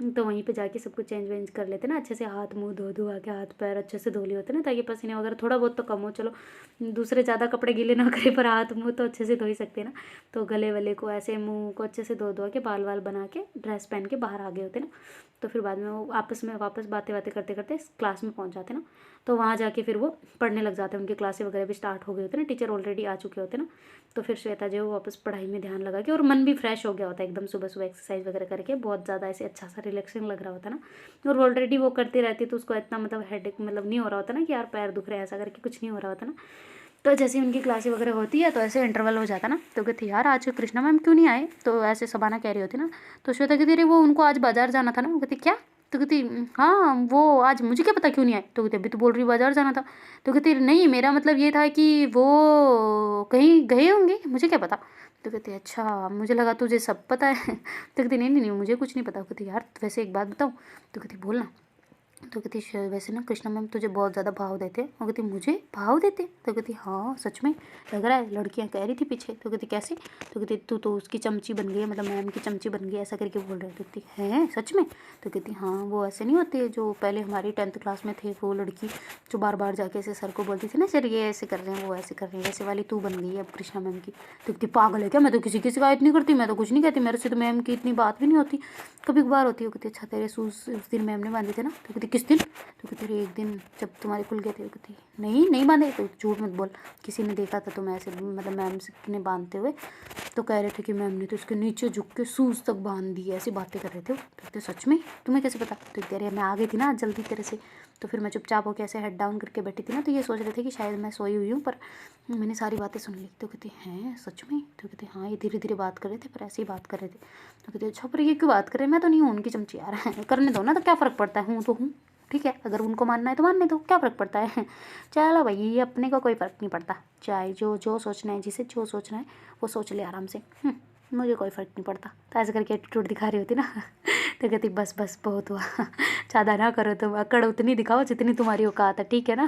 तो वहीं पे जाके सब कुछ चेंज वेंज कर लेते ना, अच्छे से हाथ मुंह धो आके हाथ पैर अच्छे से धो लिए होते ना, ताकि पसीने वगैरह थोड़ा बहुत तो कम हो, चलो दूसरे ज़्यादा कपड़े गीले ना करे, पर हाथ मुँह तो अच्छे से धो ही सकते ना। तो गले वले को ऐसे मुँह को अच्छे से धो के बाल वाल बना के ड्रेस पहन के बाहर आ गए होते ना। तो फिर बाद में वो आपस में वापस बातें करते करते क्लास में पहुंच जाते ना। तो वहाँ जाके फिर वो पढ़ने लग जाते हैं, उनकी क्लासें वगैरह भी स्टार्ट हो गए होते ना, टीचर ऑलरेडी आ चुके होते ना। तो फिर श्वेता जो है वापस पढ़ाई में ध्यान लगा के, और मन भी फ्रेश हो गया होता है एकदम, सुबह सुबह एक्सरसाइज वगैरह करके बहुत ज़्यादा ऐसे अच्छा सा रिलैक्सिंग लग रहा होता है ना। और ऑलरेडी वो करती रहती है तो उसको इतना मतलब हेडेक मतलब नहीं हो रहा होता ना कि यार पैर दुख रहे हैं, ऐसा करके कुछ नहीं हो रहा होता ना। तो जैसे उनकी क्लासें वगैरह होती है तो ऐसे इंटरवल हो जाता ना। तो कहती यार आज कृष्णा मैम क्यों नहीं आए? तो ऐसे शबाना कह रही होती ना। तो श्वेता कहती अरे वो उनको आज बाजार जाना था ना। वो कहती क्या? तो कहती हाँ वो आज, मुझे क्या पता क्यों नहीं आए। तो कहती अभी तो बोल रही बाजार जाना था। तो कहती नहीं मेरा मतलब ये था कि वो कहीं गए होंगे, मुझे क्या पता। तो कहती अच्छा मुझे लगा तुझे सब पता है तो कहती नहीं मुझे कुछ नहीं पता। कहती यार वैसे एक बात बताऊँ? तो कहती बोलना। तो कहती वैसे ना कृष्णा मैम तुझे बहुत ज़्यादा भाव देते हैं। वो कहती मुझे भाव देते? तो कहती हाँ सच में लग रहा है, लड़कियां कह रही थी पीछे। तो कहती कैसे? तो कहती तू तो उसकी चमची बन गई है, मतलब मैम की चमची बन गई, ऐसा करके बोल रहे। तो कहती है सच में? तो कहती हाँ वो ऐसे नहीं होते जो पहले हमारी 10th क्लास में थे, वो लड़की जो बार बार जाके ऐसे सर को बोलती थी ना सर ये ऐसे कर रहे हैं वो ऐसे कर रहे हैं, वैसे वाली तू बन गई है अब कृष्णा मैम की। तो कहती पागल है क्या, मैं तो किसी की शिकायत नहीं करती, मैं तो कुछ नहीं कहती, मेरे से तो मैम की इतनी बात भी नहीं होती, कभी कभार होती है। कहती अच्छा तेरे शूज़ उस दिन मैम ने बांधे थे ना। तो कहती किस दिन? तो कहती अरे एक दिन जब तुम्हारे खुल गए थे। कहती नहीं बांधे। तो झूठ मत बोल, किसी ने देखा था तुम्हें ऐसे मतलब मैम ने बांधते हुए, तो कह रहे थे कि मैम ने तो इसके नीचे झुक के शूज़ तक बांध दिए, ऐसी बातें कर रहे थे। तो कहते सच में? तुम्हें कैसे पता? तो कह रहे मैं आ गई थी ना जल्दी तेरे से, तो फिर मैं चुपचाप होकर ऐसे हेड डाउन करके बैठी थी ना, तो ये सोच रहे थे कि शायद मैं सोई हुई हूँ, पर मैंने सारी बातें सुन ली। तो कहती हैं सच में? तो कहते हाँ, ये धीरे धीरे बात कर रहे थे, पर ऐसे ही बात कर रहे थे। तो कहते अच्छा, पर ये क्यों बात कर रहे हैं? मैं तो नहीं हूँ उनकी चमची यार, करने दो ना, तो क्या फ़र्क पड़ता है, हूँ तो हूँ, ठीक है, अगर उनको मानना है तो मानने दो, क्या फ़र्क पड़ता है। चलो भाई, ये अपने को कोई फ़र्क नहीं पड़ता, चाहे जो सोचना है, जिसे जो सोचना है वो सोच ले आराम से, मुझे कोई फ़र्क नहीं पड़ता। तो ऐसे करके एटीट्यूड दिखा रही होती ना। तो कहती बस बस बहुत हुआ, ज़्यादा ना करो तुम, अकड़ उतनी दिखाओ जितनी तुम्हारी औकात है, ठीक है ना।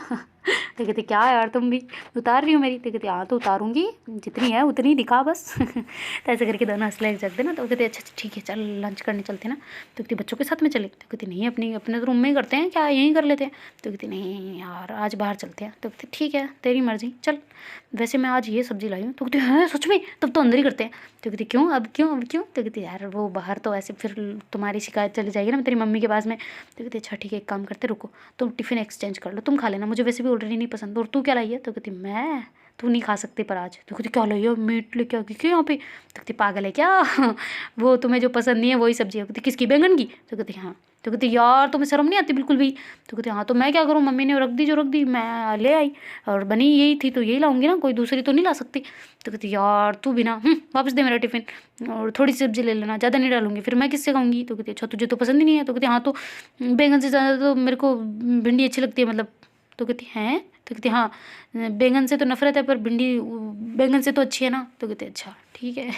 तो कहती क्या यार, तुम भी उतार रही हो मेरी? तो कहती हाँ, तो उतारूँगी, जितनी है उतनी दिखा बस। तो ऐसे करके दोनों हंस लग जाते ना। तो कहते अच्छा ठीक है, चल लंच करने चलते ना। तो कहती बच्चों के साथ में चले? तो कहती नहीं, अपने रूम में ही करते हैं, क्या यहीं कर लेते हैं? तो कहती नहीं यार, आज बाहर चलते हैं। तो कहती ठीक है, तेरी मर्जी, चल, वैसे मैं आज ये सब्ज़ी लाई हूँ। तो कहती है सच में? तब तो अंदर ही करते हैं। तो कहती क्यों, अब क्यों? तो कहती यार वो बाहर तो ऐसे फिर तुम्हारी शिकायत चली जाएगी ना तेरी मम्मी के पास में। तो कहती अच्छा ठीक है, एक काम करते, रुको, तुम टिफ़िन एक्सचेंज कर लो, तुम खा लेना, मुझे वैसे भी ऑलरेडी नहीं पसंद। और तू क्या लाई है? तो कहती मैं, तू नहीं खा सकती पर आज। तो कहती क्या लाई है? मीट लेके आ गई क्या यहाँ पे? तो कहती पागल है क्या? वो तुम्हें जो पसंद नहीं है वही सब्ज़ी है। कहती किसकी, बैंगन की? तो कहती हाँ। तो कहती यार तुम्हें शर्म नहीं आती बिल्कुल भी? तो कहती हाँ, तो मैं क्या करूँ, मम्मी ने रख दी जो रख दी, मैं ले आई, और बनी यही थी तो यही लाऊंगी ना, कोई दूसरी तो नहीं ला सकती। तो कहती यार तू भी ना, वापस दे मेरा टिफ़िन, और थोड़ी सी सब्ज़ी ले लेना, ज़्यादा नहीं डालूंगी, फिर मैं किससे खाऊंगी? तो कहती अच्छा, तुझे तो पसंद ही नहीं है? तो कहती हाँ, तो बैंगन से ज़्यादा तो मेरे को भिंडी अच्छी लगती है, मतलब। तो कहती हैं? तो कहती हाँ, बैंगन से तो नफरत है, पर भिंडी बैंगन से तो अच्छी है ना। तो कहते अच्छा ठीक है।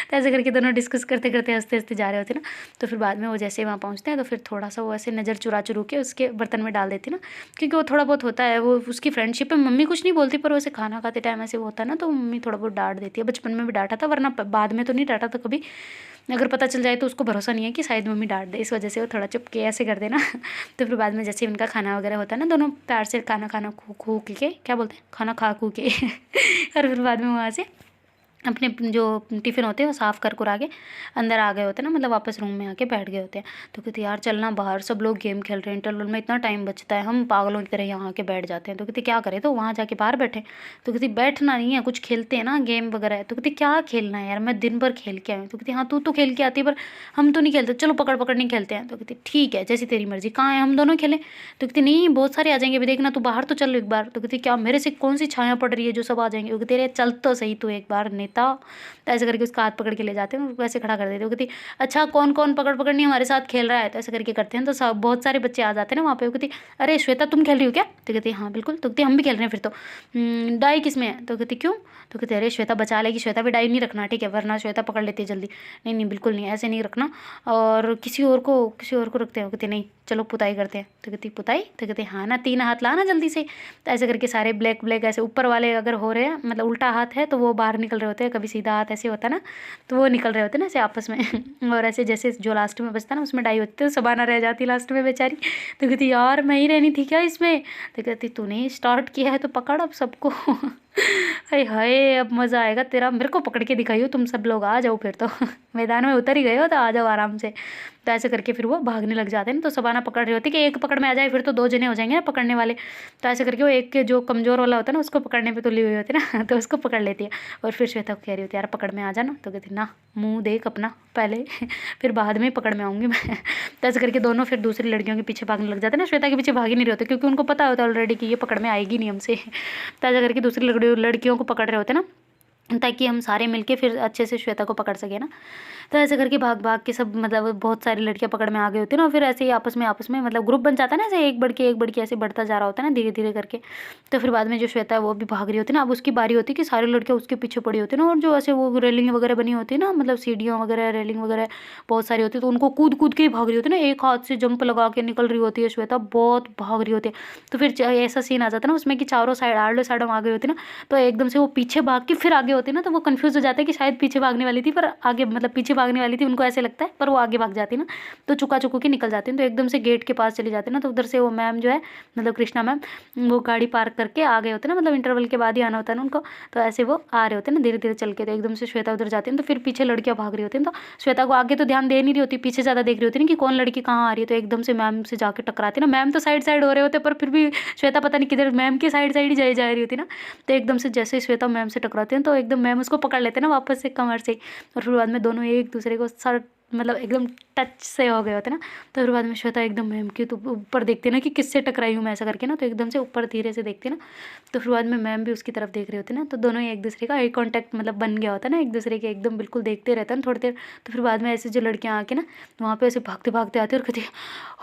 तो ऐसे करके दोनों डिस्कस करते करते हंसते हंसते जा रहे होते ना। तो फिर बाद में वो जैसे वहाँ पहुँचते हैं, तो फिर थोड़ा सा वो ऐसे नज़र चुरा के उसके बर्तन में डाल देती ना, क्योंकि वो थोड़ा बहुत होता है, वो उसकी फ्रेंडशिप है। मम्मी कुछ नहीं बोलती, पर वैसे खाना खाते टाइम ऐसे वो होता है ना, तो मम्मी थोड़ा बहुत डांट देती है। बचपन में भी डांटा था, वरना बाद में तो नहीं डांटा था कभी। अगर पता चल जाए तो उसको भरोसा नहीं है कि शायद मम्मी डांट दे, इस वजह से वो थोड़ा चुप के ऐसे कर देना। तो फिर बाद में जैसे उनका खाना वगैरह होता है ना, दोनों प्यार से खाना खू के, क्या बोलते हैं, खाना खा खू के। और फिर बाद में वहाँ से अपने जो टिफ़िन होते हैं वो साफ़ कर कुरा के अंदर आ गए होते हैं ना, मतलब वापस रूम में आके बैठ गए होते हैं। तो कहते यार चलना बाहर, सब लोग गेम खेल रहे हैं, इंटरवल में इतना टाइम बचता है, हम पागलों की तरह यहाँ आके बैठ जाते हैं। तो कहते क्या करें, तो वहाँ जाके बाहर बैठे। तो कहती बैठना नहीं है, कुछ खेलते हैं ना, गेम वगैरह है। तो कहती क्या खेलना है यार, मैं दिन भर खेल के आई हूँ। तो कहती हाँ, तू तो खेल के आती है, पर हम तो नहीं खेलते, चलो पकड़ पकड़ नहीं खेलते हैं। तो कहती ठीक है, जैसी तेरी मर्जी, कहाँ है, हम दोनों खेलें? तो कहती नहीं, बहुत सारे आ जाएंगे, अभी देखना, तू बाहर तो चल एक बार। तो कहती क्या मेरे से कौन सी छाया पड़ रही है जो सब आ जाएंगे? वो तेरे चल तो सही तू एक बार, नेता। तो ऐसे करके उसका हाथ पकड़ के ले जाते हैं, उसको ऐसे खड़ा कर देते हैं। वो कहती अच्छा, कौन कौन पकड़ पकड़ नहीं हमारे साथ खेल रहा है? तो ऐसे करके करते हैं, तो सब बहुत सारे बच्चे आ जाते हैं ना वहाँ पे। वो कहती अरे श्वेता, तुम खेल रही हो क्या? तो कहती हाँ बिल्कुल। तो कहती हम भी खेल रहे हैं फिर तो। डाई किस में है? तो कहती क्यों? तो कहते अरे श्वेता बचा लेगी, श्वेता भी डाई नहीं रखना, ठीक है, वरना श्वेता पकड़ लेती है जल्दी। नहीं नहीं बिल्कुल नहीं, ऐसे नहीं रखना, और किसी और को रखते हैं। कहते नहीं, चलो पुताई करते हैं। तो कहती पुताई? तो कहते हाँ ना, 3 हाथ लाना जल्दी से। तो ऐसे करके सारे ब्लैक ब्लैक ऐसे ऊपर वाले अगर हो रहे हैं, मतलब उल्टा हाथ है तो वो बाहर निकल रहे होते हैं, कभी सीधा हाथ ऐसे होता है ना, तो वो निकल रहे होते हैं ना ऐसे आपस में। और ऐसे जैसे जो लास्ट में बचता है ना, उसमें डाई होती है, तो सबाना रह जाती लास्ट में बेचारी। तो कहती यार मैं ही रहनी थी क्या इसमें? तो कहती तूने स्टार्ट किया है तो पकड़ अब सबको। अरे हाय, अब मज़ा आएगा तेरा, मेरे को पकड़ के दिखाइयो, तुम सब लोग आ जाओ फिर तो। मैदान में उतर ही गए हो तो आ जाओ आराम से। तो ऐसे करके फिर वो भागने लग जाते हैं। तो सबाना पकड़ रही होती है कि एक पकड़ में आ जाए, फिर तो 2 जने हो जाएंगे ना पकड़ने वाले। तो ऐसे करके वो एक के जो कमज़ोर वाला होता है ना, उसको पकड़ने पे तुली हुई होती है ना, तो उसको पकड़ लेती है। और फिर श्वेता को कह रही होती है यार पकड़ में आ जाना। तो कहती ना, मुँह देख अपना पहले, फिर बाद में पकड़ में आऊँगी मैं। तो ऐसे करके दोनों फिर दूसरी लड़कियों के पीछे भागने लग जाते हैं ना। श्वेता के पीछे भाग ही नहीं रहे होते, क्योंकि उनको पता होता है ऑलरेडी कि ये पकड़ में आएगी नहीं हमसे। तो ऐसा करके दूसरी लड़कियों को पकड़ रहे होते ना, ताकि हम सारे मिलके फिर अच्छे से श्वेता को पकड़ सके ना। तो ऐसे करके भाग भाग के सब, मतलब बहुत सारी लड़कियां पकड़ में आ गई होती है ना। फिर ऐसे ही आपस में मतलब ग्रुप बन जाता है ना, ऐसे एक बढ़ के ऐसे बढ़ता जा रहा होता है ना धीरे धीरे करके। तो फिर बाद में जो श्वेता है वो भी भाग रही होती है ना। अब उसकी बारी होती है कि सारी लड़कियां उसके पीछे पड़ी होती है ना, और जो ऐसे वो रेलिंग वगैरह बनी होती है ना, मतलब सीढ़ियाँ वगैरह रेलिंग वगैरह बहुत सारी होती है, तो उनको कूद कूद के ही भाग रही होती है ना, एक हाथ से जंप लगा के निकल रही होती है श्वेता, बहुत भाग रही होती है। तो फिर ऐसा सीन आ जाता है ना उसमें कि चारों साइड आड़े साइड आ गई होती है ना, तो एकदम से वो पीछे भाग के फिर आगे होती है ना, तो वो कन्फ्यूज हो जाता है कि शायद पीछे भागने वाली थी, पर आगे, मतलब पीछे भागने वाली थी उनको ऐसे लगता है, पर वो आगे भाग जाती है ना, तो चुका चुकू के निकल जाती है। तो एकदम से गेट के पास चली जाती है ना, तो उधर से वो मैम जो है, मतलब कृष्णा मैम, वो गाड़ी पार्क करके आ गए होते हैं ना, मतलब इंटरवल के बाद ही आना होता है ना उनको। तो ऐसे वो आ रहे होते हैं ना धीरे धीरे चल के। तो एकदम से श्वेता उधर जाती है, तो फिर पीछे लड़कियां भाग रही होती हैं। तो श्वेता को आगे तो ध्यान दे नहीं रही होती, पीछे ज़्यादा देख रही होती है कि कौन लड़की कहाँ आ रही है। तो एकदम से मैम से जाके टकराती है ना। मैम तो साइड हो रहे होते, पर फिर भी श्वेता पता नहीं किधर मैम के साइड ही जा रही होती ना। तो एकदम से जैसे श्वेता मैम से टकराती है, तो एकदम मैम उसको पकड़ लेते हैं ना वापस से कमर से, और फिर बाद में दोनों एक दूसरे को सर मतलब एकदम टच से हो गए होते ना। तो फिर बाद में श्वेता एकदम मैम की तो ऊपर देखती ना कि किससे टकराई हूँ मैं ऐसा करके ना, तो एकदम से ऊपर धीरे से देखती ना। तो फिर बाद में मैम भी उसकी तरफ देख रहे होते ना, तो दोनों ही एक दूसरे का आई कांटेक्ट मतलब बन गया होता ना, एक दूसरे के एकदम बिल्कुल देखते रहते हैं ना थोड़ी देर। तो फिर बाद में ऐसे जो लड़कियाँ आके ना वहाँ पे ऐसे भागते भागते आती है और कहती है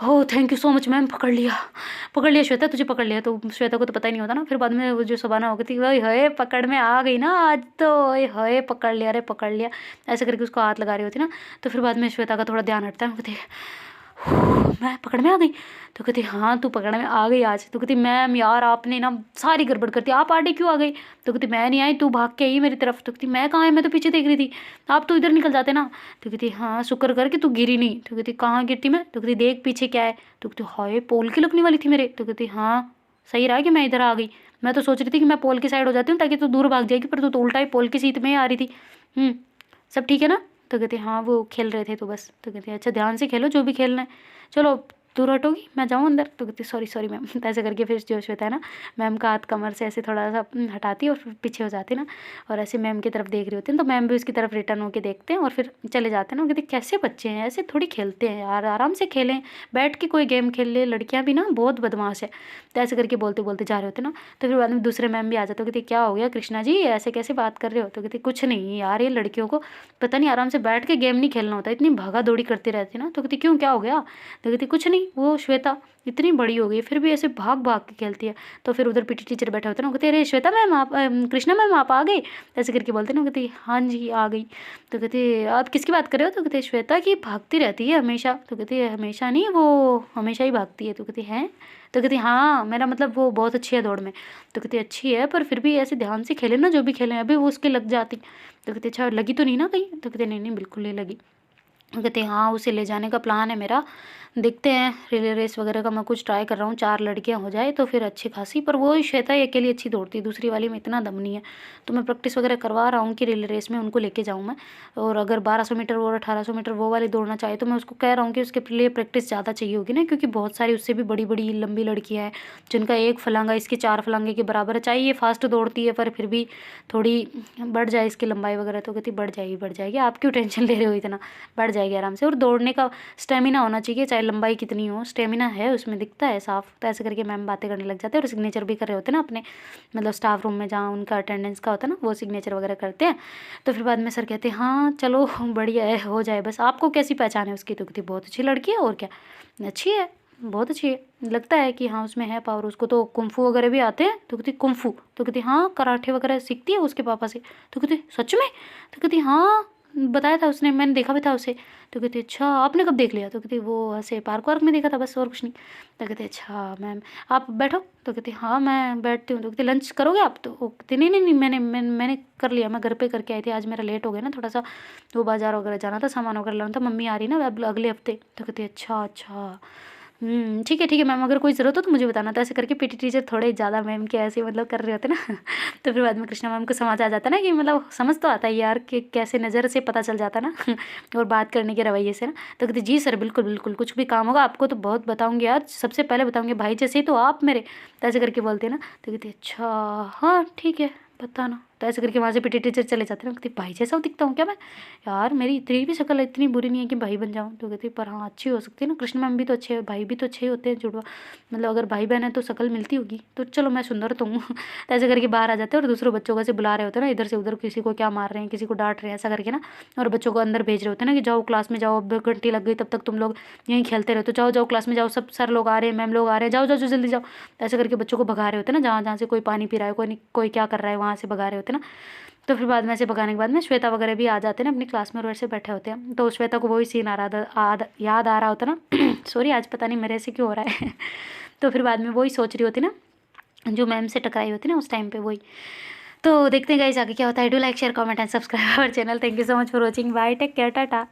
हो thank you so much ma'am, पकड़ लिया श्वेता, तुझे पकड़ लिया। तो श्वेता को तो पता ही नहीं होता ना। फिर बाद में वो जो शबाना हो गई थी, वही है पकड़ में आ गई ना आज तो, ओए है पकड़ लिया, अरे पकड़ लिया, ऐसे करके उसको हाथ लगा रही होती ना। तो फिर बाद में श्वेता का थोड़ा ध्यान हटता है, कहती मैं पकड़ में आ गई। तो कहती हाँ तू पकड़ में आ गई आज। तो कहती मैम यार आपने ना सारी गड़बड़ करती, आप आगे क्यों आ गई। तो कहती मैं नहीं आई, तू भाग के आई मेरी तरफ। तो कहती मैं कहाँ है, मैं तो पीछे देख रही थी, आप तो इधर निकल जाते ना। तो कहती हाँ शुक्र कर कि तू गिरी नहीं। तो कहती कहाँ गिरती मैं। तो कहती देख पीछे क्या है। तो कहती हाय पोल की लगने वाली थी मेरे। तो कहती हाँ सही रहा कि मैं इधर आ गई, मैं तो सोच रही थी कि मैं पोल की साइड हो जाती हूँ ताकि तू दूर भाग जाएगी, पर तू तो उल्टा ही पोल की सीट में ही आ रही थी। सब ठीक है ना। तो कहते हाँ वो खेल रहे थे तो बस। तो कहते अच्छा ध्यान से खेलो जो भी खेलना है, चलो दूर हटोगी मैं जाऊँ अंदर। तो कहती सॉरी मैम। तो ऐसे करके फिर जो श्वेता है ना मैम का हाथ कमर से ऐसे थोड़ा सा हटाती है और फिर पीछे हो जाती ना, और ऐसे मैम की तरफ देख रही होती हैं। तो मैम भी उसकी तरफ रिटर्न होकर देखते हैं और फिर चले जाते हैं ना। कहते कैसे बच्चे हैं, ऐसे थोड़ी खेलते हैं यार, आराम से खेलें, बैठ के कोई गेम खेल ले, लड़कियाँ भी ना बहुत बदमाश है। तो ऐसे करके बोलते बोलते जा रहे होते ना। तो फिर बाद में दूसरे मैम भी आ जाते, कहते क्या हो गया कृष्णा जी ऐसे कैसे बात कर रहे हो। तो कहते कुछ नहीं यार, ये लड़कियों को पता नहीं आराम से बैठ के गेम नहीं खेलना होता, इतनी भागा दौड़ी करती रहती ना। तो कहती क्यों क्या हो गया। तो कहती कुछ नहीं, वो श्वेता इतनी बड़ी हो गई फिर भी ऐसे भाग भाग के खेलती है। तो फिर उधर पीटी टीचर बैठे होते ना, कहते अरे श्वेता मैम आप कृष्णा मैम आप आ गए, ऐसे करके बोलते ना। कहती हाँ जी आ गई। तो कहते आप किसकी बात कर रहे हो। तो कहते श्वेता की भागती रहती है हमेशा। तो कहती है हमेशा नहीं, वो हमेशा ही भागती है। तो कहती हैं। तो कहती हाँ मेरा मतलब वो बहुत अच्छी है दौड़ में। तो कहती अच्छी है पर फिर भी ऐसे ध्यान से खेले ना जो भी खेलें, अभी वो उसके लग जाती। तो कहती अच्छा लगी तो नहीं ना कहीं। तो कहते नहीं बिल्कुल नहीं लगी। कहते हाँ उसे ले जाने का प्लान है मेरा, देखते हैं रिले रेस वगैरह का मैं कुछ ट्राई कर रहा हूँ, 4 लड़कियाँ हो जाए तो फिर अच्छी खासी। पर वो श्वेता ही अकेली अच्छी दौड़ती है, दूसरी वाली में इतना दम नहीं है। तो मैं प्रैक्टिस वगैरह करवा रहा हूँ कि रिले रेस में उनको लेके जाऊँ मैं। और अगर 1200 मीटर और 1800 मीटर वो वाली दौड़ना चाहे तो मैं उसको कह रहा हूँ कि उसके लिए प्रैक्टिस ज़्यादा चाहिए होगी ना, क्योंकि बहुत सारी उससे भी बड़ी बड़ी लंबी लड़कियाँ हैं जिनका एक फलांगा इसके 4 फलांगे के बराबर है। चाहिए ये फास्ट दौड़ती है पर फिर भी थोड़ी बढ़ जाए इसकी लंबाई वगैरह। तो कहती बढ़ जाएगी, आप क्यों टेंशन ले रहे हो, इतना बढ़ जाएगी आराम से। और दौड़ने का स्टेमिना होना चाहिए, चाहे लंबाई कितनी हो, स्टेमिना है उसमें दिखता है साफ। तो ऐसे करके मैम बातें करने लग जाते हैं और सिग्नेचर भी कर रहे होते हैं ना अपने मतलब स्टाफ रूम में जहाँ उनका अटेंडेंस का होता है ना, वो सिग्नेचर वगैरह करते हैं। तो फिर बाद में सर कहते हैं हाँ चलो बढ़िया है हो जाए बस। आपको कैसी पहचान है उसकी। तो कहती बहुत अच्छी लड़की है, और क्या अच्छी है बहुत अच्छी है, लगता है कि हाँ उसमें है पावर, उसको तो कुंफू वगैरह भी आते हैं। तो कहती कुंफू। तो कहती हाँ कराटे वगैरह सीखती है उसके पापा से। तो कहती सच में। तो कहती हाँ बताया था उसने, मैंने देखा भी था उसे। तो कहती अच्छा आपने कब देख लिया। तो कहती वो ऐसे पार्क वार्क में देखा था बस और कुछ नहीं। तो कहते अच्छा मैम आप बैठो। तो कहती हाँ मैं बैठती हूँ। तो कहती लंच करोगे आप। तो कहती नहीं मैंने कर लिया, मैं घर पे करके आई थी, आज मेरा लेट हो गया ना थोड़ा सा, वो बाजार वगैरह जाना था, सामान वगैरह लाना था, मम्मी आ रही ना अगले हफ्ते। तो कहती अच्छा ठीक है मैम, अगर कोई ज़रूरत हो तो मुझे बताना। तो ऐसे करके पीटी टीचर थोड़े ज़्यादा मैम के ऐसे मतलब कर रहे होते ना तो फिर बाद में कृष्णा मैम को समझ आ जाता ना कि मतलब समझ तो आता है यार कि कैसे नज़र से पता चल जाता ना और बात करने के रवैये से ना। तो कहते जी सर बिल्कुल कुछ भी काम होगा आपको तो बहुत बताऊँगी यार, सबसे पहले बताऊँगी भाई जैसे ही तो आप मेरे। तो ऐसे करके बोलते हैं ना। तो कहती अच्छा हाँ ठीक है बताना। तो ऐसे करके वहाँ से पीटी टीचर चले जाते हैं ना। कहती भाई जैसा दिखता हूँ क्या मैं, यार मेरी इतनी भी शक्ल इतनी बुरी नहीं है कि भाई बन जाऊँ। तो कहती पर हाँ अच्छी हो सकती है ना, कृष्ण मैम भी तो अच्छे है, भाई भी तो अच्छे ही होते हैं जुड़वा, मतलब अगर भाई बहन है तो शक्ल मिलती होगी, तो चलो मैं सुंदर तो हूँ तो ऐसे करके बाहर आ जाते हैं और दूसरों बच्चों को ऐसे बुला रहे होते हैं ना, इधर से उधर किसी को क्या मार रहे हैं किसी को डांट रहे हैं ऐसा करके ना, और बच्चों को अंदर भेज रहे होते हैं ना कि जाओ क्लास में जाओ, अब घंटी लग गई तब तक तुम लोग यहीं खेलते रहो, तो जाओ क्लास में जाओ, सब सर लोग आ रहे हैं मैम लोग आ रहे हैं, जाओ जल्दी जाओ। ऐसे करके बच्चों को भगा रहे होते हैं ना, जहाँ से कोई पानी पी रहा है कोई क्या कर रहा है वहाँ से भगा रहे होते हैं ना। तो फिर बाद में ऐसे भगाने के बाद में श्वेता वगैरह भी आ जाते हैं ना अपनी क्लास में और वैसे बैठे होते हैं। तो श्वेता को वही सीन याद आ रहा होता ना सॉरी आज पता नहीं मेरे से क्यों हो रहा है तो फिर बाद में वही सोच रही होती ना जो मैम से टकराई होती ना उस टाइम पे वही। तो देखते हैं गाइस आगे क्या होता है। Do like share comment and subscribe our channel. Thank you so much for watching, bye take care Tata.